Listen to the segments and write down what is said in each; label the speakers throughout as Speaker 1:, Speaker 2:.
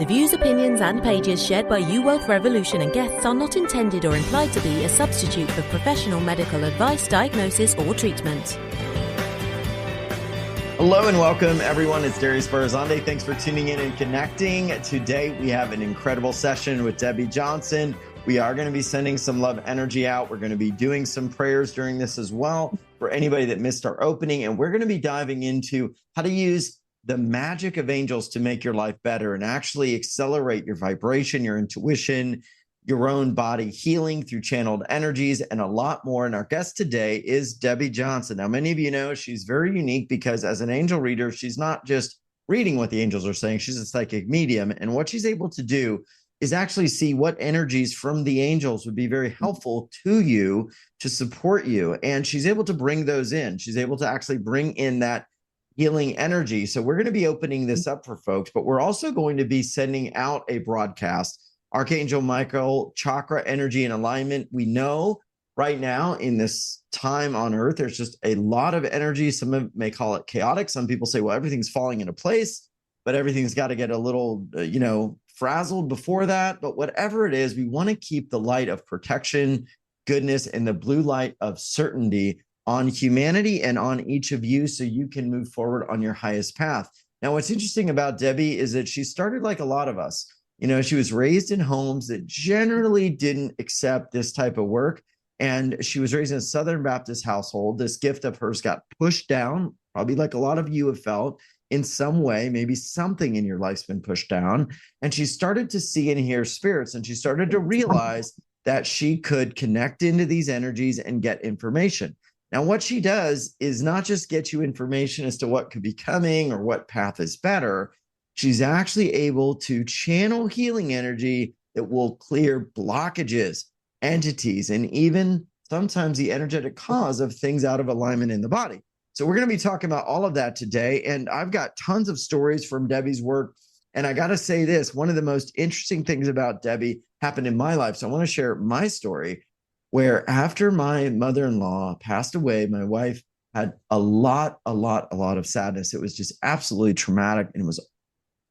Speaker 1: The views, opinions, and pages shared by UWealth Revolution and guests are not intended or implied to be a substitute for professional medical advice, diagnosis, or treatment.
Speaker 2: Hello and welcome, everyone. It's Darius Barazandeh. Thanks for tuning in and connecting. Today, we have an incredible session with Debbie Johnson. We are going to be sending some love energy out. We're going to be doing some prayers during this as well for anybody that missed our opening. And we're going to be diving into how to use the magic of angels to make your life better and actually accelerate your vibration, your intuition, your own body healing through channeled energies, and a lot more. And our guest today is Debbie Johnson. Now, many of you know she's very unique because as an angel reader, she's not just reading what the angels are saying. She's a psychic medium. And what she's able to do is actually see what energies from the angels would be very helpful to you to support you. And she's able to bring those in. She's able to actually bring in that healing energy. So we're going to be opening this up for folks, but we're also going to be sending out a broadcast. Archangel Michael, chakra energy and alignment. We know right now in this time on earth, there's just a lot of energy. Some may call it chaotic. Some people say, well, everything's falling into place, but everything's got to get a little, frazzled before that. But whatever it is, we want to keep the light of protection, goodness, and the blue light of certainty on humanity and on each of you so you can move forward on your highest path. Now, what's interesting about Debbie is that she started like a lot of us. She was raised in homes that generally didn't accept this type of work. And she was raised in a Southern Baptist household. This gift of hers got pushed down, probably like a lot of you have felt in some way. Maybe something in your life's been pushed down. And she started to see and hear spirits. And she started to realize that she could connect into these energies and get information. Now, what she does is not just get you information as to what could be coming or what path is better. She's actually able to channel healing energy that will clear blockages, entities, and even sometimes the energetic cause of things out of alignment in the body. So we're going to be talking about all of that today. And I've got tons of stories from Debbie's work. And I got to say this, one of the most interesting things about Debbie happened in my life. So I want to share my story where after my mother-in-law passed away, my wife had a lot of sadness. It was just absolutely traumatic. And it was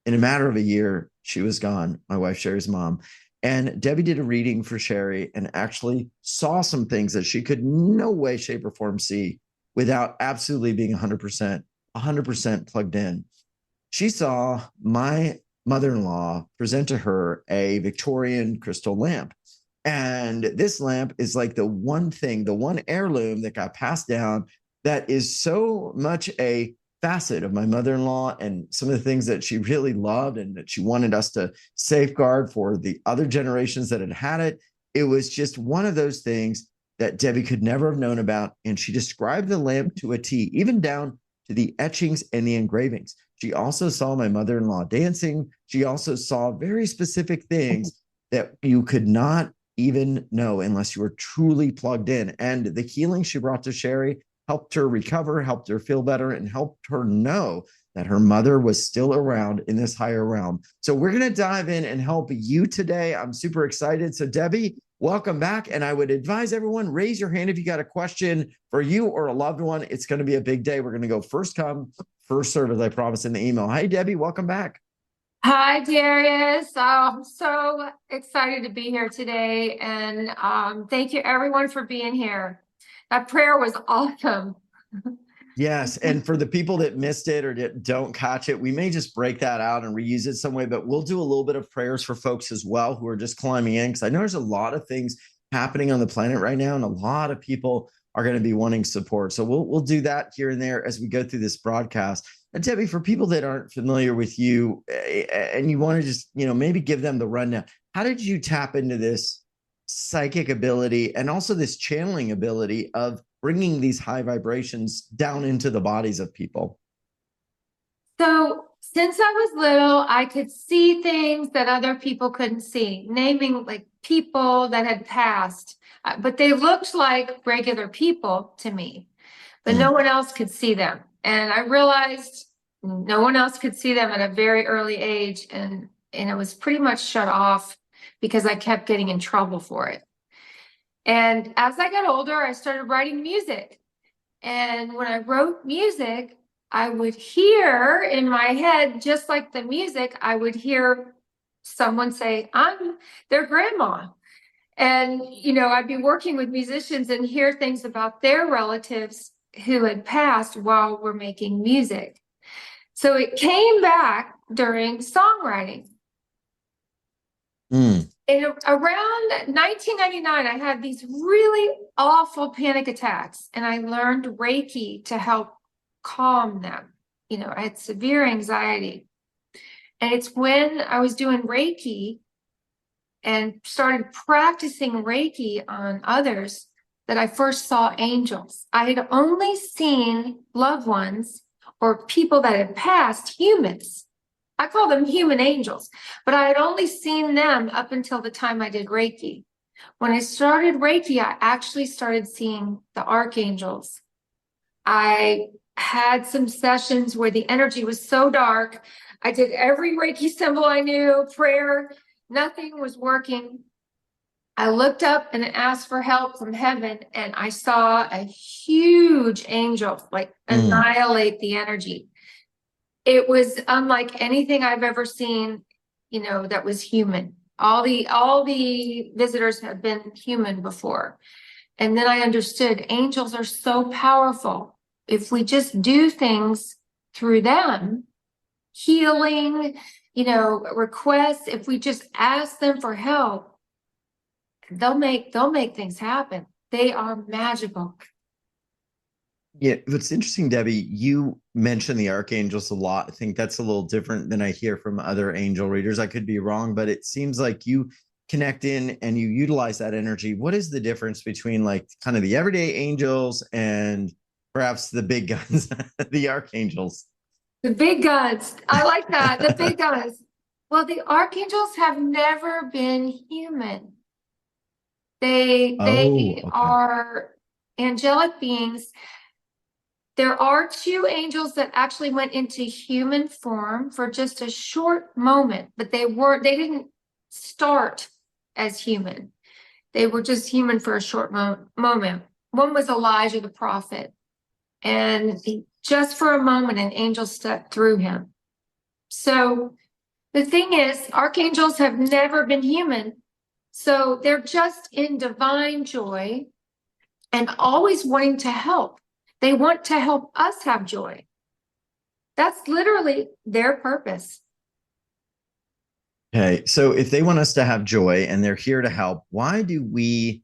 Speaker 2: in a matter of a year, she was gone, my wife, Sherry's mom. And Debbie did a reading for Sherry and actually saw some things that she could no way, shape, or form see without absolutely being 100% plugged in. She saw my mother-in-law present to her a Victorian crystal lamp. And this lamp is like the one thing, the one heirloom that got passed down that is so much a facet of my mother-in-law and some of the things that she really loved and that she wanted us to safeguard for the other generations that had had it. It was just one of those things that Debbie could never have known about. And she described the lamp to a T, even down to the etchings and the engravings. She also saw my mother-in-law dancing. She also saw very specific things that you could not even know unless you were truly plugged in. And the healing she brought to Sherry helped her recover, helped her feel better, and helped her know that her mother was still around in this higher realm. So we're going to dive in and help you today. I'm super excited. So Debbie, welcome back. And I would advise everyone, raise your hand if you got a question for you or a loved one. It's going to be a big day. We're going to go first come, first serve, as I promised in the email. Hi, Debbie. Welcome back.
Speaker 3: Hi, Darius. I'm so excited to be here today. And thank you, everyone, for being here. That prayer was awesome.
Speaker 2: Yes. And for the people that missed it or don't catch it, we may just break that out and reuse it some way, but we'll do a little bit of prayers for folks as well who are just climbing in, because I know there's a lot of things happening on the planet right now, and a lot of people are going to be wanting support. So we'll do that here and there as we go through this broadcast. And Debbie, for people that aren't familiar with you and you want to just, maybe give them the rundown, how did you tap into this psychic ability and also this channeling ability of bringing these high vibrations down into the bodies of people?
Speaker 3: So since I was little, I could see things that other people couldn't see, naming like people that had passed, but they looked like regular people to me, but no one else could see them. And I realized no one else could see them at a very early age. And it was pretty much shut off because I kept getting in trouble for it. And as I got older, I started writing music. And when I wrote music, I would hear in my head, just like the music, I would hear someone say, I'm their grandma. And, I'd be working with musicians and hear things about their relatives who had passed while we're making music. So it came back during songwriting. In around 1999, I had these really awful panic attacks, and I learned Reiki to help calm them. I had severe anxiety. And it's when I was doing Reiki and started practicing Reiki on others that I first saw angels. I had only seen loved ones or people that had passed, humans. I call them human angels, but I had only seen them up until the time I did Reiki. When I started Reiki, I actually started seeing the archangels. I had some sessions where the energy was so dark. I did every Reiki symbol I knew, prayer, nothing was working. I looked up and asked for help from heaven, and I saw a huge angel annihilate the energy. It was unlike anything I've ever seen, that was human. All the visitors have been human before. And then I understood angels are so powerful. If we just do things through them, healing, requests, if we just ask them for help, they'll make things happen. They are magical.
Speaker 2: Yeah, what's interesting, Debbie, you mentioned the archangels a lot. I think that's a little different than I hear from other angel readers. I could be wrong, but it seems like you connect in and you utilize that energy. What is the difference between kind of the everyday angels and perhaps the big guns, the archangels?
Speaker 3: The big guns. I like that. The big guns. Well, the archangels have never been human. They are angelic beings. There are 2 angels that actually went into human form for just a short moment, but they didn't start as human. They were just human for a short moment. One was Elijah the prophet, and just for a moment, an angel stepped through him. So the thing is, archangels have never been human. So they're just in divine joy and always wanting to help. They want to help us have joy. That's literally their purpose.
Speaker 2: Okay, so if they want us to have joy and they're here to help, why do we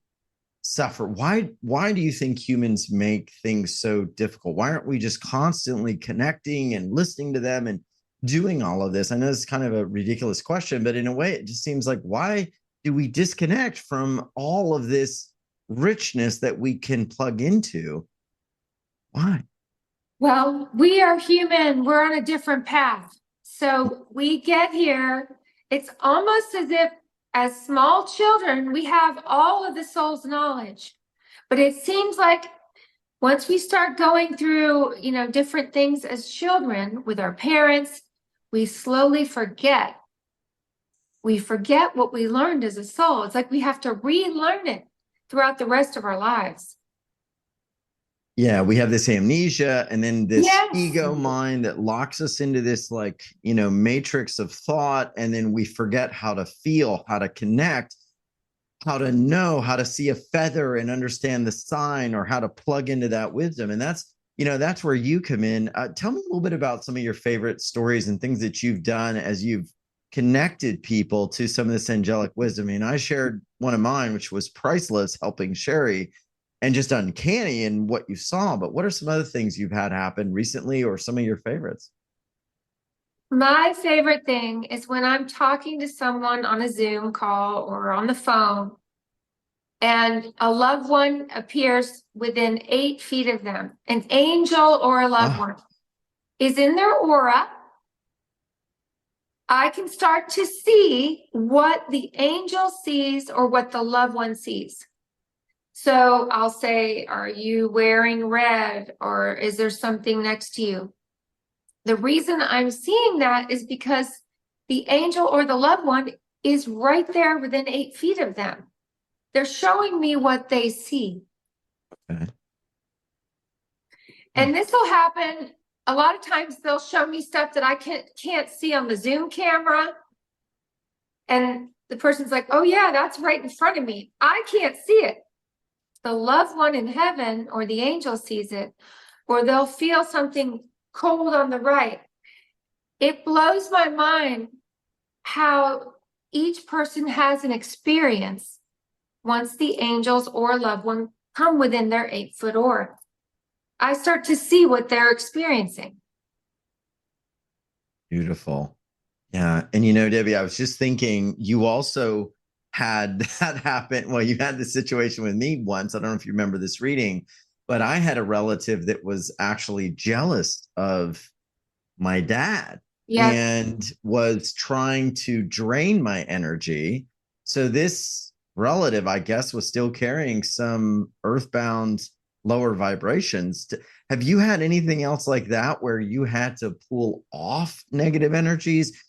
Speaker 2: suffer? Why do you think humans make things so difficult? Why aren't we just constantly connecting and listening to them and doing all of this? I know it's kind of a ridiculous question, but in a way, it just seems like, why do we disconnect from all of this richness that we can plug into? Why?
Speaker 3: Well, we are human. We're on a different path. So we get here. It's almost as if, as small children, we have all of the soul's knowledge. But it seems like once we start going through, different things as children with our parents, we slowly forget. We forget what we learned as a soul. It's like we have to relearn it throughout the rest of our lives.
Speaker 2: Yeah, we have this amnesia and then this
Speaker 3: Yes.
Speaker 2: ego mind that locks us into this matrix of thought. And then we forget how to feel, how to connect, how to know, how to see a feather and understand the sign, or how to plug into that wisdom. And that's where you come in. Tell me a little bit about some of your favorite stories and things that you've done as you've connected people to some of this angelic wisdom. I mean, I shared one of mine, which was priceless, helping Sherry, and just uncanny in what you saw. But what are some other things you've had happen recently, or some of your favorites?
Speaker 3: My favorite thing is when I'm talking to someone on a Zoom call or on the phone, and a loved one appears within 8 feet of them. An angel or a loved one is in their aura. I can start to see what the angel sees or what the loved one sees. So I'll say, are you wearing red, or is there something next to you? The reason I'm seeing that is because the angel or the loved one is right there within 8 feet of them. They're showing me what they see.
Speaker 2: Okay.
Speaker 3: And this will happen a lot of times. They'll show me stuff that I can't see on the Zoom camera. And the person's like, oh yeah, that's right in front of me. I can't see it. The loved one in heaven or the angel sees it, or they'll feel something cold on the right. It blows my mind how each person has an experience once the angels or loved one come within their 8-foot aura. I start to see what they're experiencing.
Speaker 2: Beautiful. Yeah. And Debbie, I was just thinking you also had that happen. Well, you had the situation with me once. I don't know if you remember this reading, but I had a relative that was actually jealous of my dad and was trying to drain my energy. So this relative, I guess, was still carrying some earthbound lower vibrations. Have you had anything else like that where you had to pull off negative energies,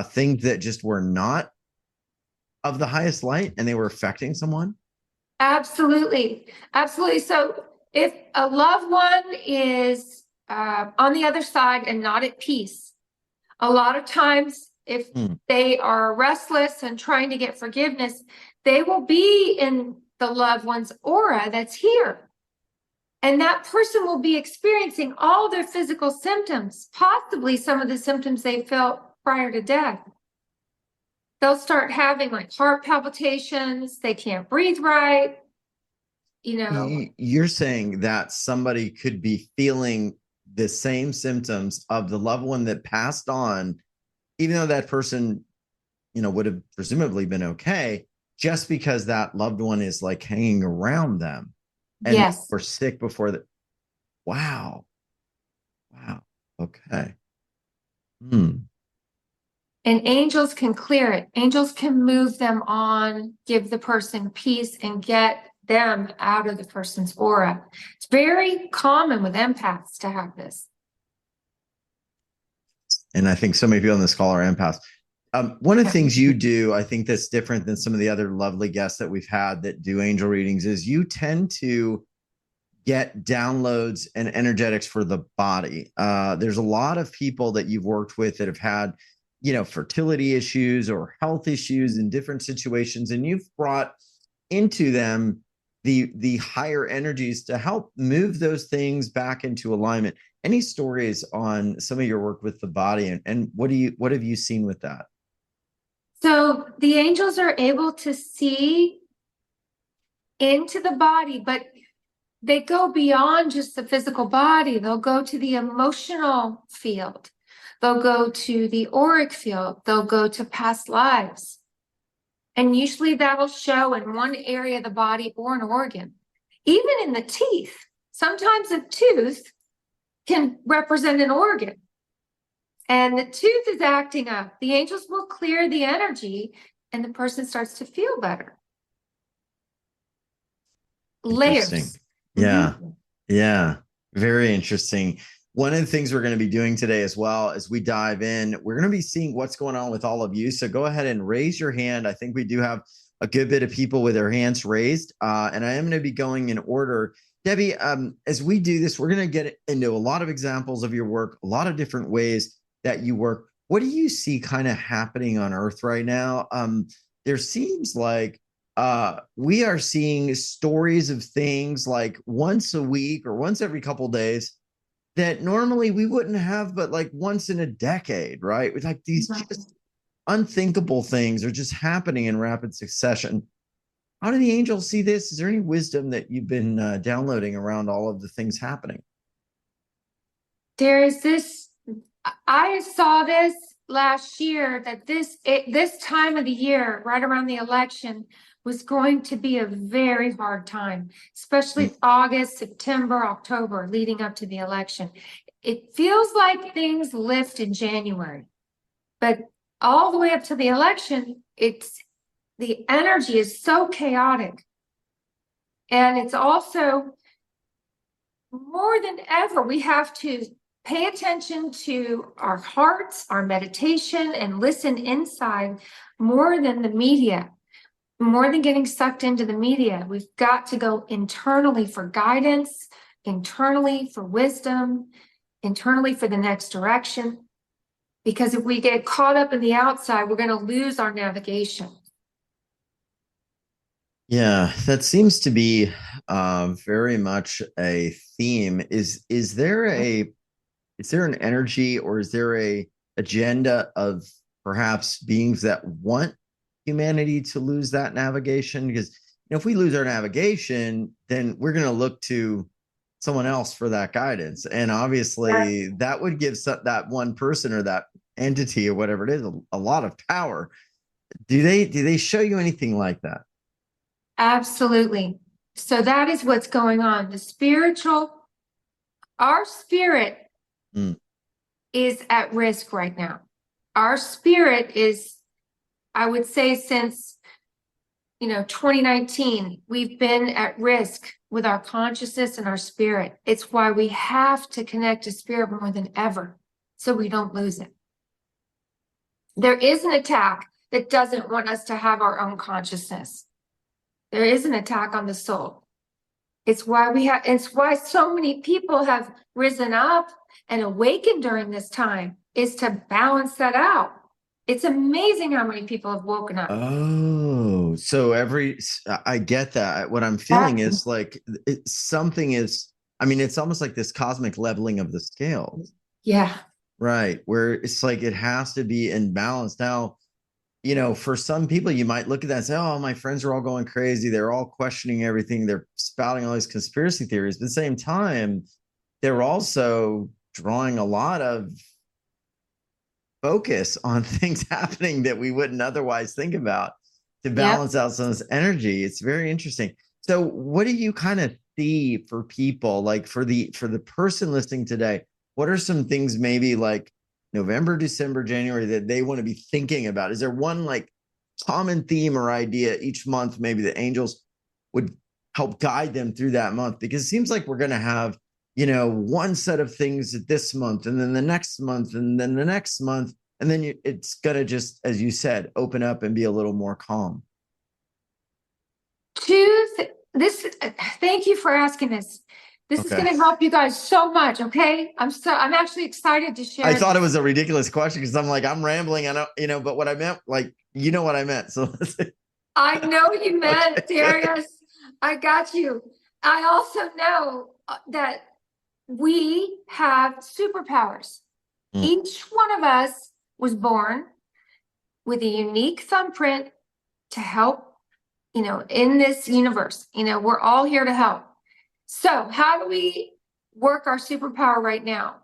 Speaker 2: things that just were not of the highest light and they were affecting someone?
Speaker 3: Absolutely. Absolutely. So if a loved one is on the other side and not at peace, a lot of times if they are restless and trying to get forgiveness, they will be in the loved one's aura that's here. And that person will be experiencing all their physical symptoms, possibly some of the symptoms they felt prior to death. They'll start having like heart palpitations. They can't breathe right.
Speaker 2: You're saying that somebody could be feeling the same symptoms of the loved one that passed on, even though that person, would have presumably been okay, just because that loved one is like hanging around them. And
Speaker 3: yes,
Speaker 2: were sick before that. Wow. Okay.
Speaker 3: And angels can clear it. Angels can move them on, give the person peace, and get them out of the person's aura. It's very common with empaths to have this.
Speaker 2: And I think so many people on this call are empaths. One of the things you do, I think that's different than some of the other lovely guests that we've had that do angel readings, is you tend to get downloads and energetics for the body. There's a lot of people that you've worked with that have had, fertility issues or health issues in different situations, and you've brought into them the higher energies to help move those things back into alignment. Any stories on some of your work with the body, and what have you seen with that?
Speaker 3: So the angels are able to see into the body, but they go beyond just the physical body. They'll go to the emotional field. They'll go to the auric field. They'll go to past lives. And usually that'll show in one area of the body or an organ. Even in the teeth, sometimes a tooth can represent an organ. And the tooth is acting up. The angels will clear the energy and the person starts to feel better. Layers.
Speaker 2: Yeah. Yeah. Very interesting. One of the things we're going to be doing today as well as we dive in, we're going to be seeing what's going on with all of you. So go ahead and raise your hand. I think we do have a good bit of people with their hands raised. And I am going to be going in order. Debbie, as we do this, we're going to get into a lot of examples of your work, a lot of different ways that you work. What do you see kind of happening on Earth right now? There seems like we are seeing stories of things like once a week or once every couple of days that normally we wouldn't have, but like once in a decade, right? With like these just unthinkable things are just happening in rapid succession. How do the angels see this? Is there any wisdom that you've been downloading around all of the things happening?
Speaker 3: There is this, I saw this last year, that this time of the year, right around the election, was going to be a very hard time, especially August, September, October, leading up to the election. It feels like things lift in January, but all the way up to the election, the energy is so chaotic. And it's also more than ever, we have to pay attention to our hearts, our meditation, and listen inside more than the media. More than getting sucked into the media, we've got to go internally for guidance, internally for wisdom, internally for the next direction. Because if we get caught up in the outside, we're going to lose our navigation.
Speaker 2: Yeah, that seems to be very much a theme. Is there an energy, or is there a agenda of perhaps beings that want humanity to lose that navigation? Because if we lose our navigation, then we're going to look to someone else for that guidance, and obviously that would give that one person or that entity or whatever it is a lot of power. Do they show you anything like that?
Speaker 3: Absolutely. So that is what's going on. Our spirit is at risk right now. Our spirit is, I would say, since 2019, we've been at risk with our consciousness and our spirit. It's why we have to connect to spirit more than ever, so we don't lose it. There is an attack that doesn't want us to have our own consciousness. There is an attack on the soul. It's why so many people have risen up and awakened during this time, is to balance that out. It's amazing how many people have woken up.
Speaker 2: Oh, so I get that. What I'm feeling is like something is, I mean, it's almost like this cosmic leveling of the scales.
Speaker 3: Yeah.
Speaker 2: Right. Where it's like it has to be in balance. Now, for some people, you might look at that and say, oh, my friends are all going crazy. They're all questioning everything. They're spouting all these conspiracy theories. But at the same time, they're also drawing a lot of focus on things happening that we wouldn't otherwise think about to balance out some of this energy. It's very interesting. So what do you kind of see for people, like for the person listening today? What are some things maybe like November, December, January that they want to be thinking about? Is there one like common theme or idea each month maybe the angels would help guide them through that month? Because it seems like we're going to have one set of things this month, and then the next month, and then the next month, and then it's going to just, as you said, open up and be a little more calm.
Speaker 3: Thank you for asking this. This is going to help you guys so much. Okay. I'm actually excited to share.
Speaker 2: I thought it was a ridiculous question because I'm like, I'm rambling. I know, but what I meant, like, what I meant. So
Speaker 3: I know you meant, Darius. I got you. I also know that we have superpowers. Each one of us was born with a unique thumbprint to help, in this universe. We're all here to help. So how do we work our superpower right now?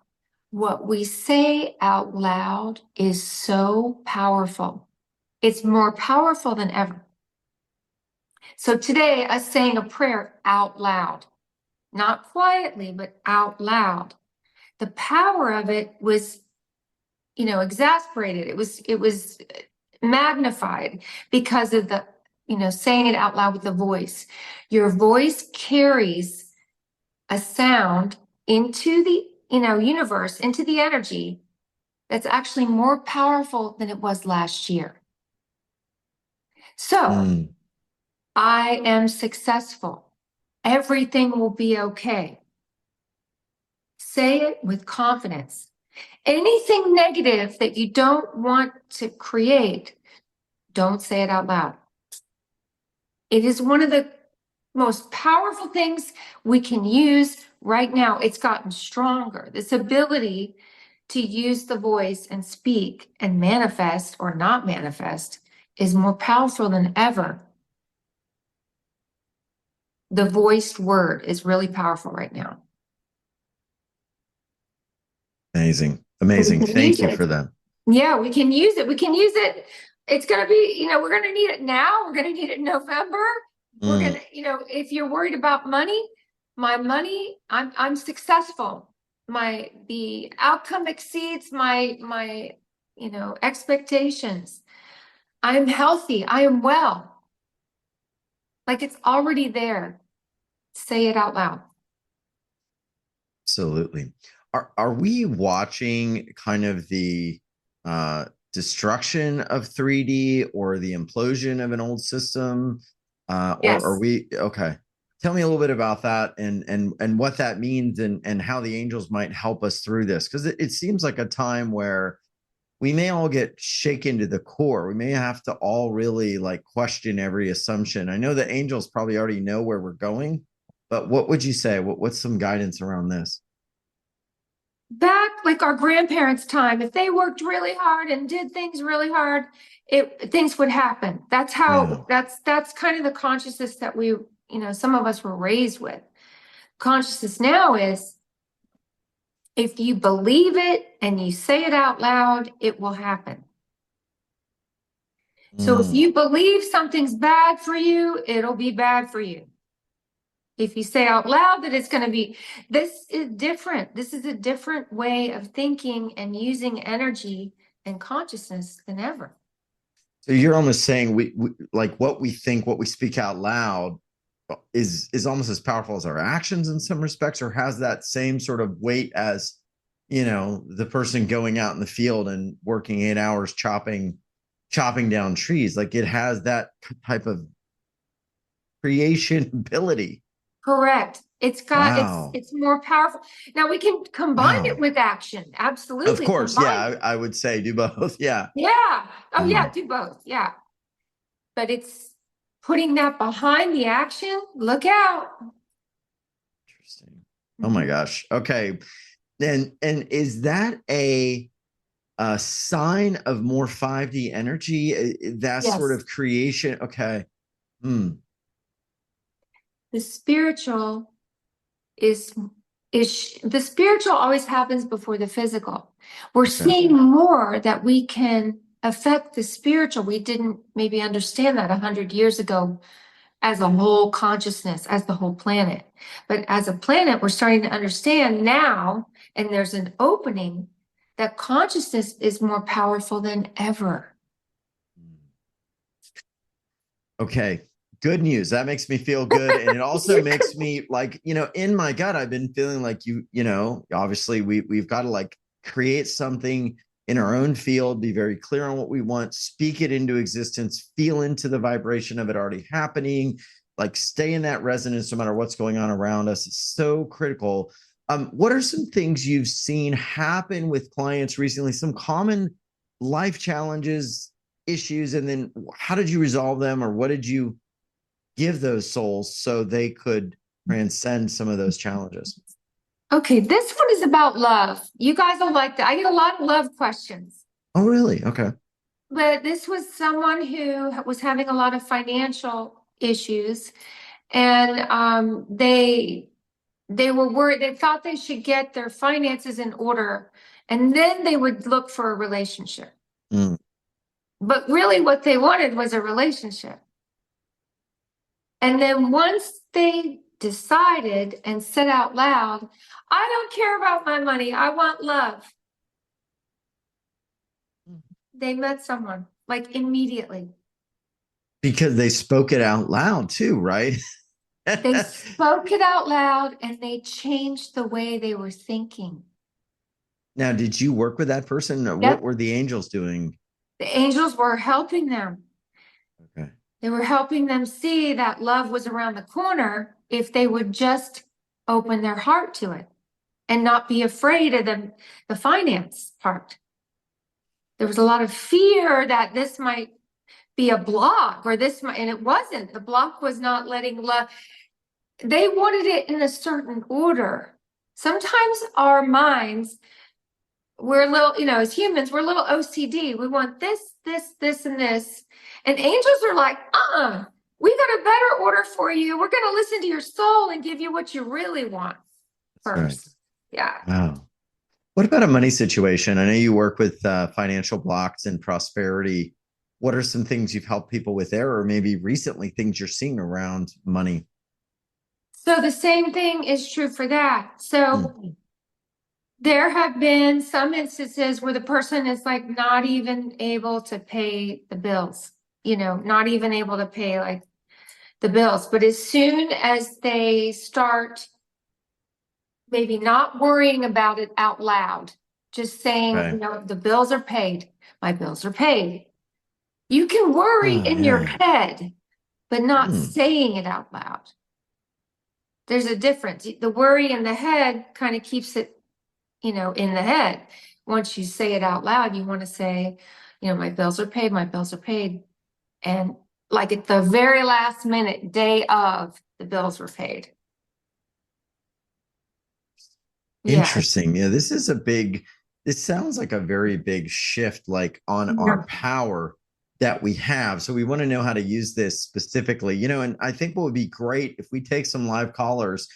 Speaker 3: What we say out loud is so powerful. It's more powerful than ever. So today, us saying a prayer out loud, not quietly, but out loud. The power of it was, exasperated. It was magnified because of the, saying it out loud with the voice. Your voice carries a sound into the, universe, into the energy that's actually more powerful than it was last year. So I am successful. Everything will be okay. Say it with confidence. Anything negative that you don't want to create, don't say it out loud. It is one of the most powerful things we can use right now. It's gotten stronger. This ability to use the voice and speak and manifest or not manifest is more powerful than ever. The voiced word is really powerful right now.
Speaker 2: Amazing. Thank you for that.
Speaker 3: Yeah, we can use it. It's going to be, we're going to need it now. We're going to need it in November. We're going to, if you're worried about money, my money, I'm successful. The outcome exceeds my expectations. I'm healthy. I am well. Like it's already there. Say it out loud.
Speaker 2: Absolutely. Are we watching kind of the destruction of 3D or the implosion of an old system?
Speaker 3: Yes.
Speaker 2: Or are we okay? Tell me a little bit about that and what that means and how the angels might help us through this, because it seems like a time where we may all get shaken to the core. We may have to all really like question every assumption. I know the angels probably already know where we're going, but what would you say? What's some guidance around this?
Speaker 3: Back like our grandparents' time, if they worked really hard and did things really hard, things would happen. That's how that's kind of the consciousness that some of us were raised with. Consciousness now is if you believe it and you say it out loud, it will happen. So if you believe something's bad for you, it'll be bad for you. If you say out loud that it's going to be, this is different. This is a different way of thinking and using energy and consciousness than ever.
Speaker 2: So you're almost saying we like what we think, what we speak out loud is almost as powerful as our actions in some respects, or has that same sort of weight as, the person going out in the field and working 8 hours chopping down trees. Like it has that type of creation ability.
Speaker 3: Correct. It's got
Speaker 2: Wow.
Speaker 3: it's more powerful. Now we can combine it with action. Absolutely.
Speaker 2: Of course. Yeah. I would say do both. Yeah.
Speaker 3: Yeah. Oh yeah, do both. Yeah. But it's putting that behind the action. Look out.
Speaker 2: Interesting. Oh my gosh. Okay. And is that a sign of more 5D energy? That
Speaker 3: Yes.
Speaker 2: sort of creation? Okay.
Speaker 3: The spiritual is the spiritual always happens before the physical. We're seeing more that we can affect the spiritual. We didn't maybe understand that 100 years ago as a whole consciousness, as the whole planet. But as a planet, we're starting to understand now, and there's an opening that consciousness is more powerful than ever.
Speaker 2: Okay. Good news. That makes me feel good. And it also makes me like, in my gut, I've been feeling like obviously we've got to like create something in our own field, be very clear on what we want, speak it into existence, feel into the vibration of it already happening, like stay in that resonance no matter what's going on around us. It's so critical. What are some things you've seen happen with clients recently? Some common life challenges, issues, and then how did you resolve them, or what did you give those souls so they could transcend some of those challenges?
Speaker 3: Okay, this one is about love. You guys will like that. I get a lot of love questions.
Speaker 2: Oh, really? Okay.
Speaker 3: But this was someone who was having a lot of financial issues, and they were worried. They thought they should get their finances in order, and then they would look for a relationship. But really what they wanted was a relationship. And then once they decided and said out loud, I don't care about my money, I want love. They met someone, like immediately.
Speaker 2: Because they spoke it out loud too, right?
Speaker 3: They spoke it out loud and they changed the way they were thinking.
Speaker 2: Now, did you work with that person? Yep. What were the angels doing?
Speaker 3: The angels were helping them.
Speaker 2: Okay.
Speaker 3: They were helping them see that love was around the corner if they would just open their heart to it and not be afraid of the finance part. There was a lot of fear that this might be a block, or this might, and it wasn't. The block was not letting love. They wanted it in a certain order. Sometimes our minds, we're a little, as humans, we're a little OCD. We want this, and this. And angels are like, we got a better order for you. We're going to listen to your soul and give you what you really want first. Right. Yeah.
Speaker 2: Wow. What about a money situation? I know you work with financial blocks and prosperity. What are some things you've helped people with there, or maybe recently things you're seeing around money?
Speaker 3: So the same thing is true for that. So there have been some instances where the person is like not even able to pay the bills, not even able to pay like the bills. But as soon as they start maybe not worrying about it out loud, just saying, the bills are paid, my bills are paid. You can worry in your head, but not saying it out loud. There's a difference. The worry in the head kind of keeps it, in the head. once you say it out loud, you want to say, you know, my bills are paid, my bills are paid. And like at the very last minute, day of, the bills were paid. Yeah.
Speaker 2: Interesting. Yeah, this sounds like a very big shift, like on our
Speaker 3: Yeah.
Speaker 2: power that we have. So we want to know how to use this specifically, you know, and I think what would be great if we take some live callers.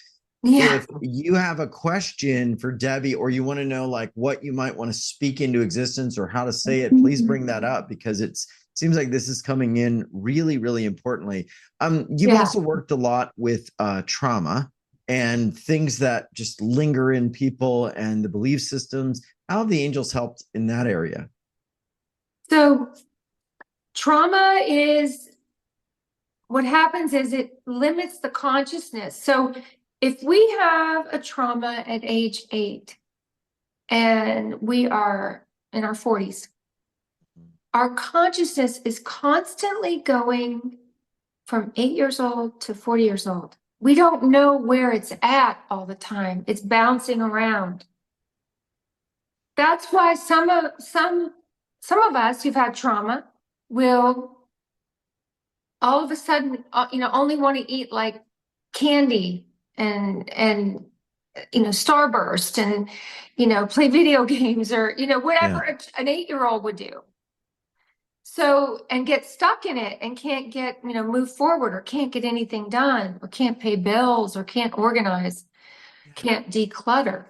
Speaker 3: Yeah.
Speaker 2: If you have a question for Debbie, or you want to know like what you might want to speak into existence or how to say it, please bring that up, because it seems like this is coming in really, really importantly. You've
Speaker 3: Yeah.
Speaker 2: also worked a lot with trauma and things that just linger in people and the belief systems. How have the angels helped in that area?
Speaker 3: So trauma is, what happens is it limits the consciousness. So if we have a trauma at age 8 and we are in our 40s, our consciousness is constantly going from 8 years old to 40 years old. We don't know where it's at all the time. It's bouncing around. That's why some of us who've had trauma will all of a sudden, you know, only want to eat like candy and you know, Starburst, and you know, play video games, or you know, whatever an 8-year-old would do. So, and get stuck in it and can't get, you know, move forward, or can't get anything done, or can't pay bills, or can't organize, can't declutter.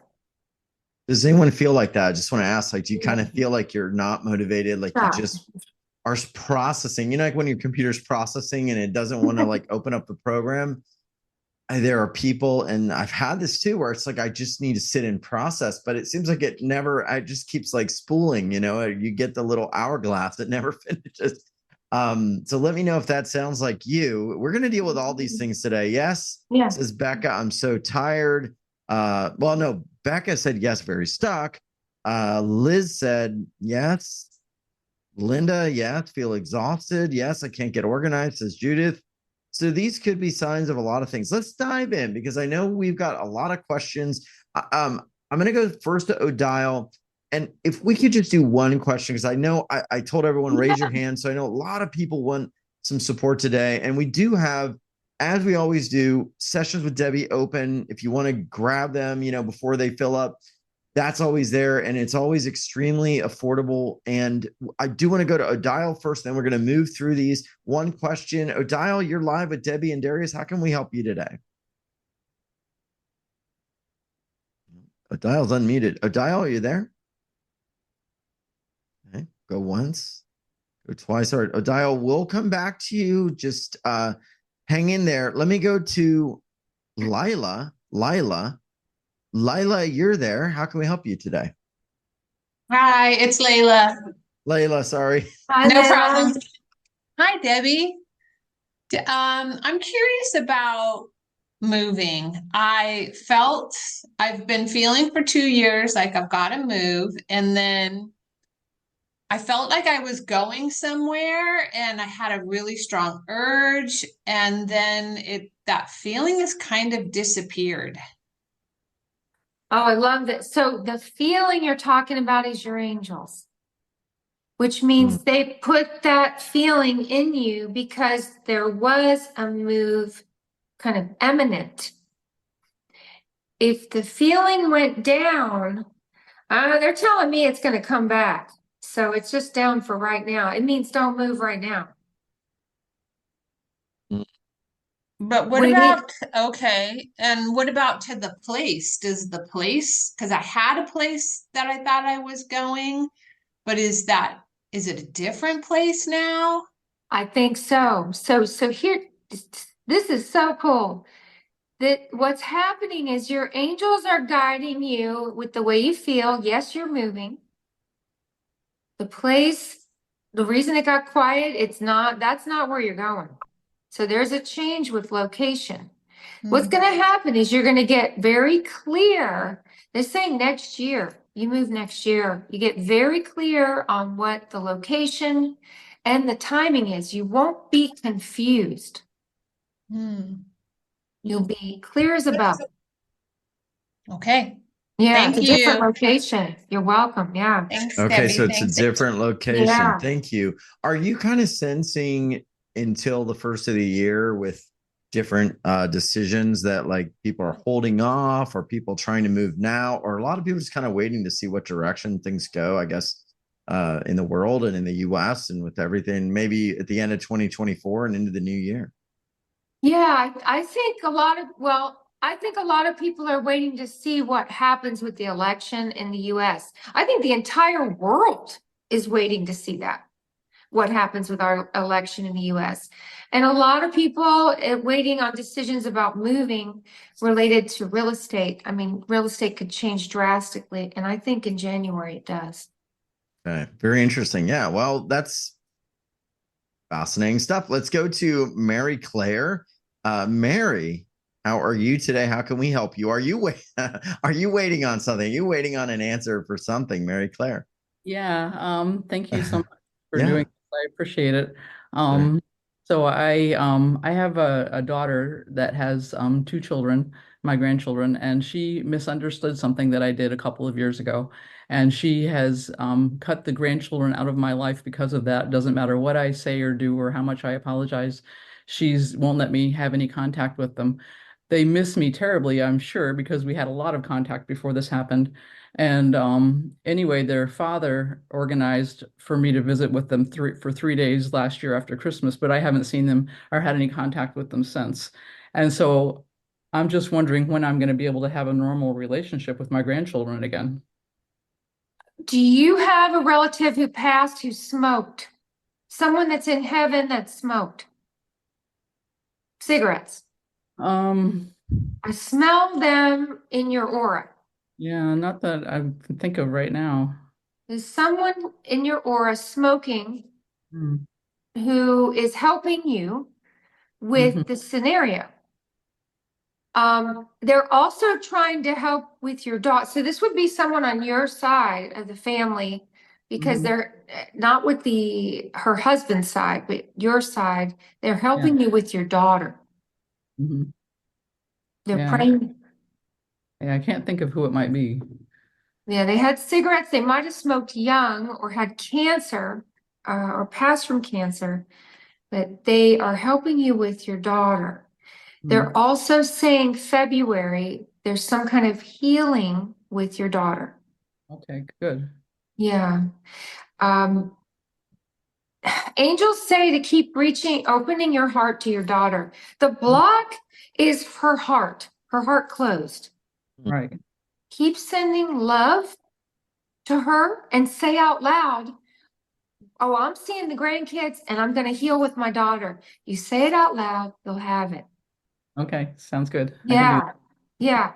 Speaker 2: Does anyone feel like that? I just want to ask, like, do you kind of feel like you're not motivated, like you
Speaker 3: Yeah.
Speaker 2: just are processing, you know, like when your computer's processing and it doesn't want to like open up the program? There are people, and I've had this too, where it's like I just need to sit and process, but it seems like it just keeps like spooling, you know, you get the little hourglass that never finishes. So let me know if that sounds like you. We're going to deal with all these things today. Yes.
Speaker 3: Yeah.
Speaker 2: Says Becca, I'm so tired. Well, no, Becca said yes, very stuck. Liz said yes. Linda, yes, feel exhausted. Yes, I can't get organized, says Judith. So these could be signs of a lot of things. Let's dive in, because I know we've got a lot of questions. I'm going to go first to Odile. And if we could just do one question, because I know I told everyone, raise your hand. So I know a lot of people want some support today. And we do have, as we always do, sessions with Debbie open. If you want to grab them, you know, before they fill up, that's always there, and it's always extremely affordable. And I do want to go to Odile first, then we're going to move through these. One question, Odile, you're live with Debbie and Darius. How can we help you today? Odile's unmuted. Odile, are you there? Okay, go once, go twice. All right, Odile, we'll come back to you. Just hang in there. Let me go to Lila. Lila, you're there. How can we help you today?
Speaker 4: Hi, it's Layla.
Speaker 2: Layla, sorry.
Speaker 3: Hi,
Speaker 4: No
Speaker 3: Layla.
Speaker 4: problem. Hi, Debbie. I'm curious about moving. I've been feeling for 2 years like I've got to move, and then I felt like I was going somewhere and I had a really strong urge, and then that feeling has kind of disappeared.
Speaker 3: Oh, I love that. So the feeling you're talking about is your angels, which means they put that feeling in you because there was a move kind of imminent. If the feeling went down, they're telling me it's going to come back. So it's just down for right now. It means don't move right now.
Speaker 4: But what about, okay, and what about to the place? Does the place, because I had a place that I thought I was going, but is it a different place now?
Speaker 3: I think so. So here, this is so cool. That what's happening is your angels are guiding you with the way you feel. Yes, you're moving. The place, the reason it got quiet, that's not where you're going. So there's a change with location. What's going to happen is you're going to get very clear. They're saying next year, you move next year, you get very clear on what the location and the timing is. You won't be confused. You'll be clear as a bell.
Speaker 4: Okay.
Speaker 3: Yeah, it's
Speaker 4: Thank
Speaker 3: a different
Speaker 4: you.
Speaker 3: location. You're welcome. Yeah.
Speaker 4: Thanks,
Speaker 2: Okay,
Speaker 4: Debbie.
Speaker 2: so it's a
Speaker 4: Thanks.
Speaker 2: different location.
Speaker 3: Yeah.
Speaker 2: Thank you. Are you kind of sensing until the first of the year with different decisions that like people are holding off or people trying to move now, or a lot of people just kind of waiting to see what direction things go, I guess, in the world and in the US and with everything, maybe at the end of 2024 and into the new year?
Speaker 3: Yeah, I think I think a lot of people are waiting to see what happens with the election in the US. I think the entire world is waiting to see that, what happens with our election in the US. And a lot of people waiting on decisions about moving related to real estate. I mean, real estate could change drastically, and I think in January it does.
Speaker 2: Okay, very interesting. Yeah, well, that's fascinating stuff. Let's go to Mary Claire. Mary, how are you today? How can we help you? Are you waiting on something? Are you waiting on an answer for something, Mary Claire?
Speaker 5: Yeah, thank you so much for
Speaker 2: Yeah.
Speaker 5: doing this. I appreciate it.
Speaker 2: Sure.
Speaker 5: So I have a daughter that has two children, my grandchildren, and she misunderstood something that I did a couple of years ago. And she has cut the grandchildren out of my life because of that. Doesn't matter what I say or do or how much I apologize, she's won't let me have any contact with them. They miss me terribly, I'm sure, because we had a lot of contact before this happened. And anyway, their father organized for me to visit with them for 3 days last year after Christmas, but I haven't seen them or had any contact with them since. And so I'm just wondering when I'm going to be able to have a normal relationship with my grandchildren again.
Speaker 3: Do you have a relative who passed who smoked? Someone that's in heaven that smoked cigarettes?
Speaker 5: Um,
Speaker 3: I smell them in your aura.
Speaker 5: yeah, not that I can think of right now.
Speaker 3: There's someone in your aura smoking
Speaker 5: Hmm.
Speaker 3: who is helping you
Speaker 5: Mhm.
Speaker 3: with the scenario. They're also trying to help with your daughter. So this would be someone on your side of the family because
Speaker 5: Mhm.
Speaker 3: they're not with her husband's side, but your side. They're
Speaker 5: Yeah.
Speaker 3: helping you with your daughter.
Speaker 5: Mhm.
Speaker 3: They're
Speaker 5: Yeah.
Speaker 3: praying.
Speaker 5: Yeah, I can't think of who it might be.
Speaker 3: Yeah, they had cigarettes. They might have smoked young or had cancer or passed from cancer, but they are helping you with your daughter. They're
Speaker 5: Hmm.
Speaker 3: also saying February, there's some kind of healing with your daughter.
Speaker 5: Okay, good.
Speaker 3: Yeah. Um, Angels say to keep opening your heart to your daughter. The block is her heart closed.
Speaker 5: Right.
Speaker 3: Keep sending love to her and say out loud, oh, I'm seeing the grandkids and I'm going to heal with my daughter. You say it out loud, you'll have it.
Speaker 5: Okay, sounds good. I can do
Speaker 3: Yeah. Yeah.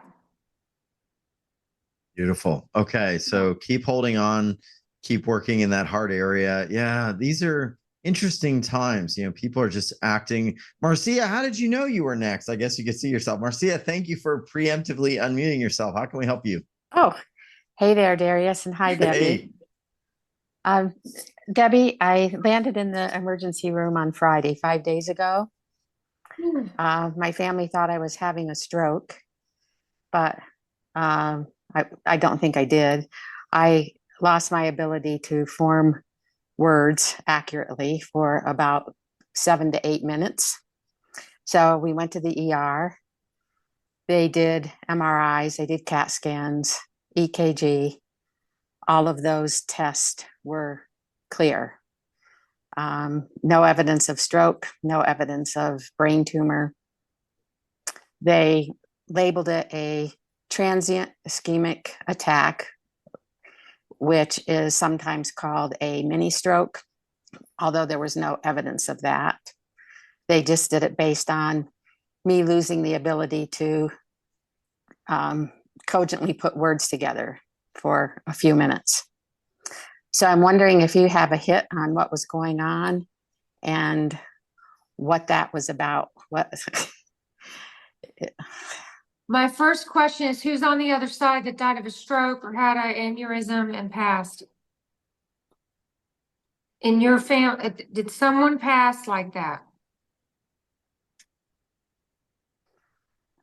Speaker 2: Beautiful. Okay, so keep holding on, keep working in that heart area. Yeah, these are interesting times. You know, people are just acting. Marcia, how did you know you were next? I guess you could see yourself. Marcia, thank you for preemptively unmuting yourself. How can we help you?
Speaker 6: Oh, hey there, Darius, and hi, Debbie.
Speaker 2: Hey.
Speaker 6: Um, Debbie, I landed in the emergency room on Friday, 5 days ago. My family thought I was having a stroke, but I don't think I did. I lost my ability to form words accurately for about 7 to 8 minutes. So we went to the ER. They did MRIs, they did CAT scans, EKG. All of those tests were clear. No evidence of stroke, no evidence of brain tumor. They labeled it a transient ischemic attack, which is sometimes called a mini stroke, although there was no evidence of that. They just did it based on me losing the ability to cogently put words together for a few minutes. So I'm wondering if you have a hit on what was going on and what that was about.
Speaker 3: My first question is who's on the other side that died of a stroke or had an aneurysm and passed? In your family, did someone pass like that?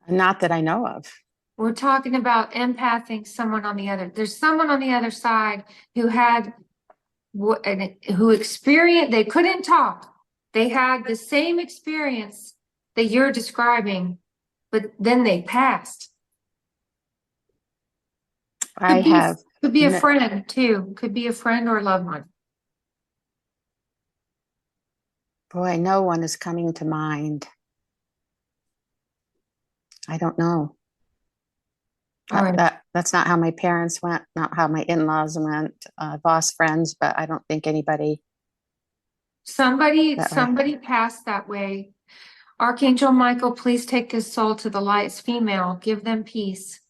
Speaker 6: Not that I know of.
Speaker 3: We're talking about empathing someone on the other. There's someone on the other side who had who experienced, they couldn't talk. They had the same experience that you're describing, but then they passed. Could be a friend too. Could be a friend or a loved one.
Speaker 6: Boy, no one is coming to mind. I don't know.
Speaker 3: All right.
Speaker 6: That's not how my parents went, not how my in-laws went. I've lost friends, but I don't think anybody.
Speaker 3: Somebody passed that way. Archangel Michael, please take his soul to the light. It's female. Give them peace.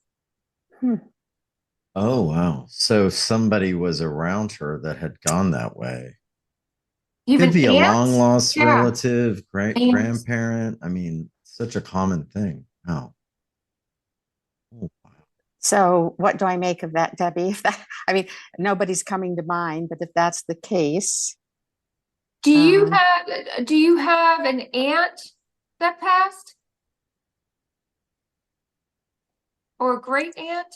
Speaker 2: Oh, wow. So somebody was around her that had gone that way.
Speaker 3: Even
Speaker 2: could be a
Speaker 3: aunts?
Speaker 2: long lost
Speaker 3: Yeah.
Speaker 2: relative,
Speaker 3: Aunts.
Speaker 2: grandparent. I mean, such a common thing. Oh. Oh, wow.
Speaker 6: So what do I make of that, Debbie? I mean, nobody's coming to mind, but if that's the case.
Speaker 3: Do you have an aunt that passed? Or a great aunt?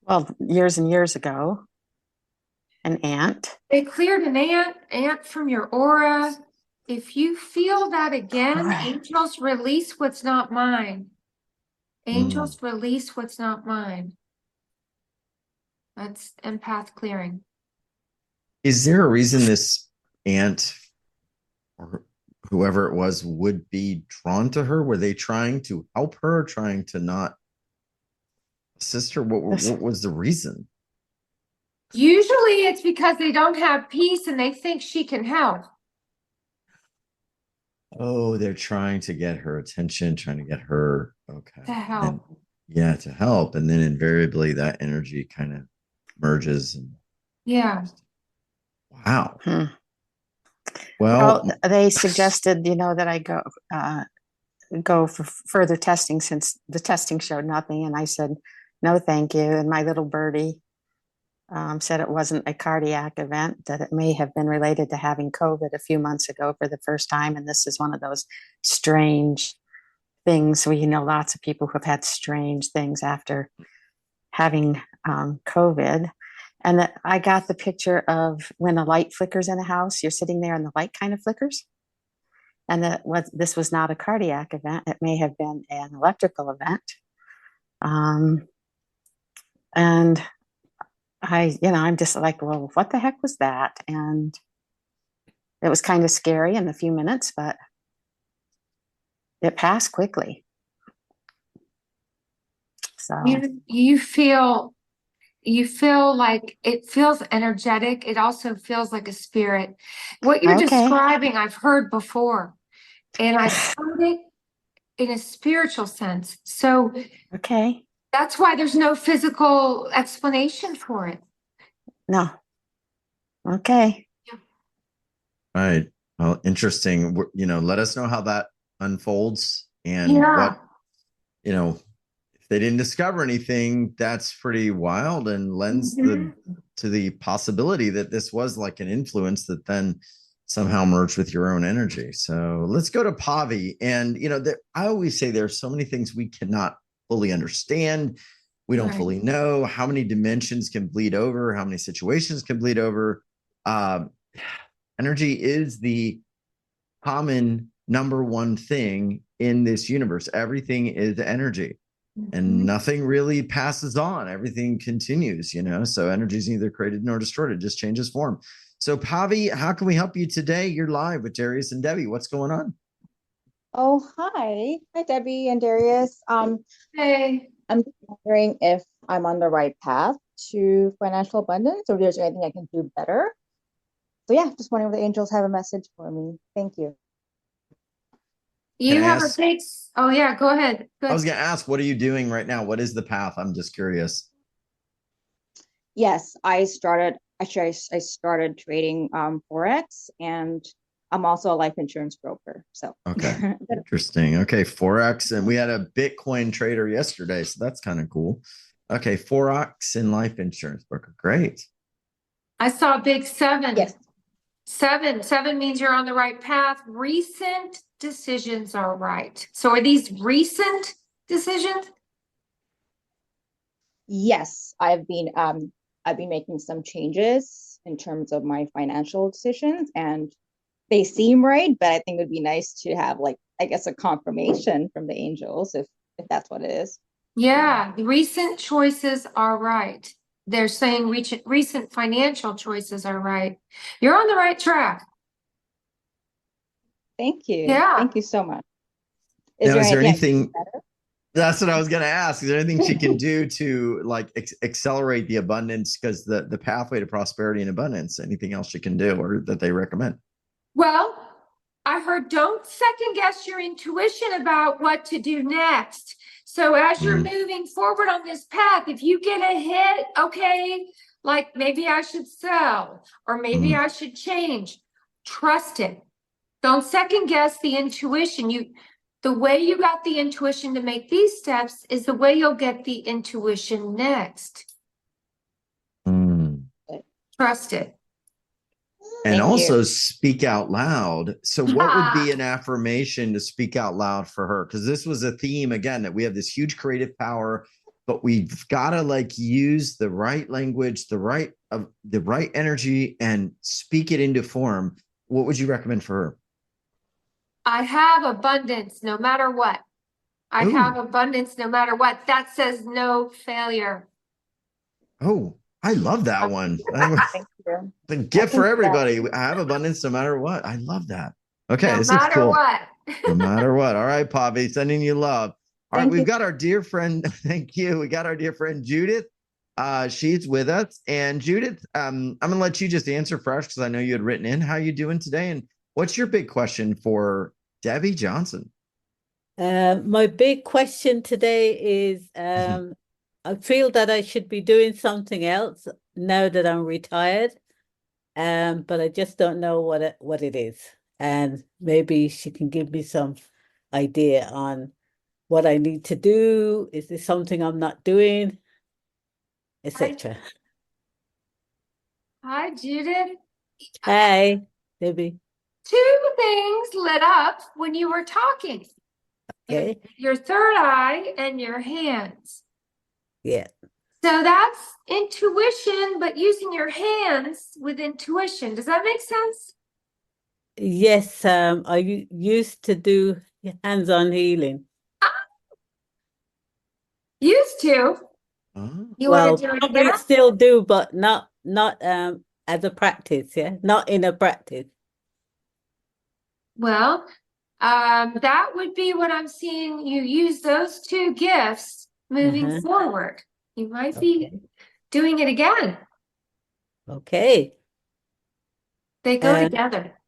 Speaker 6: Well, years and years ago, an aunt.
Speaker 3: They cleared an aunt from your aura. If you feel that again, angels release what's not mine. Angels release what's not mine. That's empath clearing.
Speaker 2: Is there a reason this aunt or whoever it was would be drawn to her? Were they trying to help her, trying to not assist her? What was the reason?
Speaker 3: Usually it's because they don't have peace and they think she can help.
Speaker 2: Oh, they're trying to get her attention, trying to get her, okay.
Speaker 3: To help.
Speaker 2: And, to help. And then invariably that energy kind of merges. And
Speaker 3: yeah.
Speaker 2: Wow. Well,
Speaker 6: they suggested, that I go for further testing since the testing showed nothing. And I said, no, thank you. And my little birdie said it wasn't a cardiac event, that it may have been related to having COVID a few months ago for the first time. And this is one of those strange things where, lots of people who have had strange things after having COVID. And that I got the picture of when a light flickers in a house, you're sitting there and the light kind of flickers. And this was not a cardiac event. It may have been an electrical event. And I'm just like, well, what the heck was that? And it was kind of scary in a few minutes, but it passed quickly. So
Speaker 3: you feel like it feels energetic. It also feels like a spirit. What you're describing, I've heard before, and I've heard it in a spiritual sense. So that's why there's no physical explanation for it.
Speaker 6: No. Okay.
Speaker 3: Yeah.
Speaker 2: Right. Well, interesting. Let us know how that unfolds and what, if they didn't discover anything, that's pretty wild and lends to the possibility that this was like an influence that then somehow merged with your own energy. So let's go to Pavi. And, I always say there are so many things we cannot fully understand. We don't fully know how many dimensions can bleed over, how many situations can bleed over. Energy is the common number one thing in this universe. Everything is energy. And nothing really passes on. Everything continues, so energy is neither created nor destroyed. It just changes form. So Pavi, how can we help you today? You're live with Darius and Debbie. What's going on?
Speaker 7: Oh, hi. Hi, Debbie and Darius.
Speaker 3: Hey.
Speaker 7: I'm just wondering if I'm on the right path to financial abundance or if there's anything I can do better. So yeah, just wondering if the angels have a message for me. Thank you.
Speaker 3: You have a big. Oh yeah, go ahead.
Speaker 2: I was going to ask, what are you doing right now? What is the path? I'm just curious.
Speaker 7: Yes, I started trading Forex, and I'm also a life insurance broker. So
Speaker 2: okay. Interesting. Okay, Forex, and we had a Bitcoin trader yesterday, so that's kind of cool. Okay, Forex and life insurance broker. Great.
Speaker 3: I saw a big 7.
Speaker 7: Yes.
Speaker 3: 7 means you're on the right path. Recent decisions are right. So are these recent decisions?
Speaker 7: Yes, I've been making some changes in terms of my financial decisions, and they seem right, but I think it would be nice to have, like, I guess, a confirmation from the angels if that's what it is.
Speaker 3: Yeah, the recent choices are right. They're saying recent financial choices are right. You're on the right track.
Speaker 7: Thank you.
Speaker 3: Yeah.
Speaker 7: Thank you so much.
Speaker 2: Now, is there
Speaker 7: anything I can do
Speaker 2: anything?
Speaker 7: better?
Speaker 2: That's what I was going to ask. Is there anything she can do to like accelerate the abundance? Because the pathway to prosperity and abundance. Anything else she can do, or that they recommend?
Speaker 3: Well, I heard don't second guess your intuition about what to do next. So as you're moving forward on this path, if you get a hit, okay, like maybe I should sell or maybe I should change. Trust it. Don't second guess the intuition. The way you got the intuition to make these steps is the way you'll get the intuition next. Trust it.
Speaker 2: And
Speaker 7: Thank
Speaker 2: also
Speaker 7: you.
Speaker 2: speak out loud. So what would be an affirmation to speak out loud for her? Because this was a theme, again, that we have this huge creative power, but we've got to like use the right language, the right energy, and speak it into form. What would you recommend for her?
Speaker 3: I have abundance no matter what. I have abundance no matter what. That says no failure.
Speaker 2: Oh, I love that one.
Speaker 7: Thank you.
Speaker 2: The gift for everybody. I have abundance no matter what. I love that. Okay,
Speaker 3: No
Speaker 2: this is
Speaker 3: matter
Speaker 2: cool.
Speaker 3: what.
Speaker 2: No matter what. All right, Pavi, sending you love. All right,
Speaker 7: Thank
Speaker 2: we've
Speaker 7: you.
Speaker 2: got our dear friend. Thank you. We got our dear friend Judith. She's with us. And Judith, I'm gonna let you just answer fresh because I know you had written in. How you doing today? And what's your big question for Debbie Johnson?
Speaker 8: My big question today is I feel that I should be doing something else now that I'm retired, but I just don't know what it is. And maybe she can give me some idea on what I need to do. Is this something I'm not doing, etc.
Speaker 3: Hi, Judith.
Speaker 8: Hey, Debbie.
Speaker 3: Two things lit up when you were talking.
Speaker 8: Okay.
Speaker 3: Your third eye and your hands.
Speaker 8: Yeah.
Speaker 3: So that's intuition, but using your hands with intuition. Does that make sense?
Speaker 8: Yes, I used to do hands-on healing.
Speaker 3: Used to. You
Speaker 8: Well,
Speaker 3: want to do it
Speaker 8: probably
Speaker 3: again?
Speaker 8: still do, but not as a practice, yeah, not in a practice.
Speaker 3: Well, that would be what I'm seeing. You use those two gifts moving forward. You might be doing it again.
Speaker 8: Okay.
Speaker 3: They go together.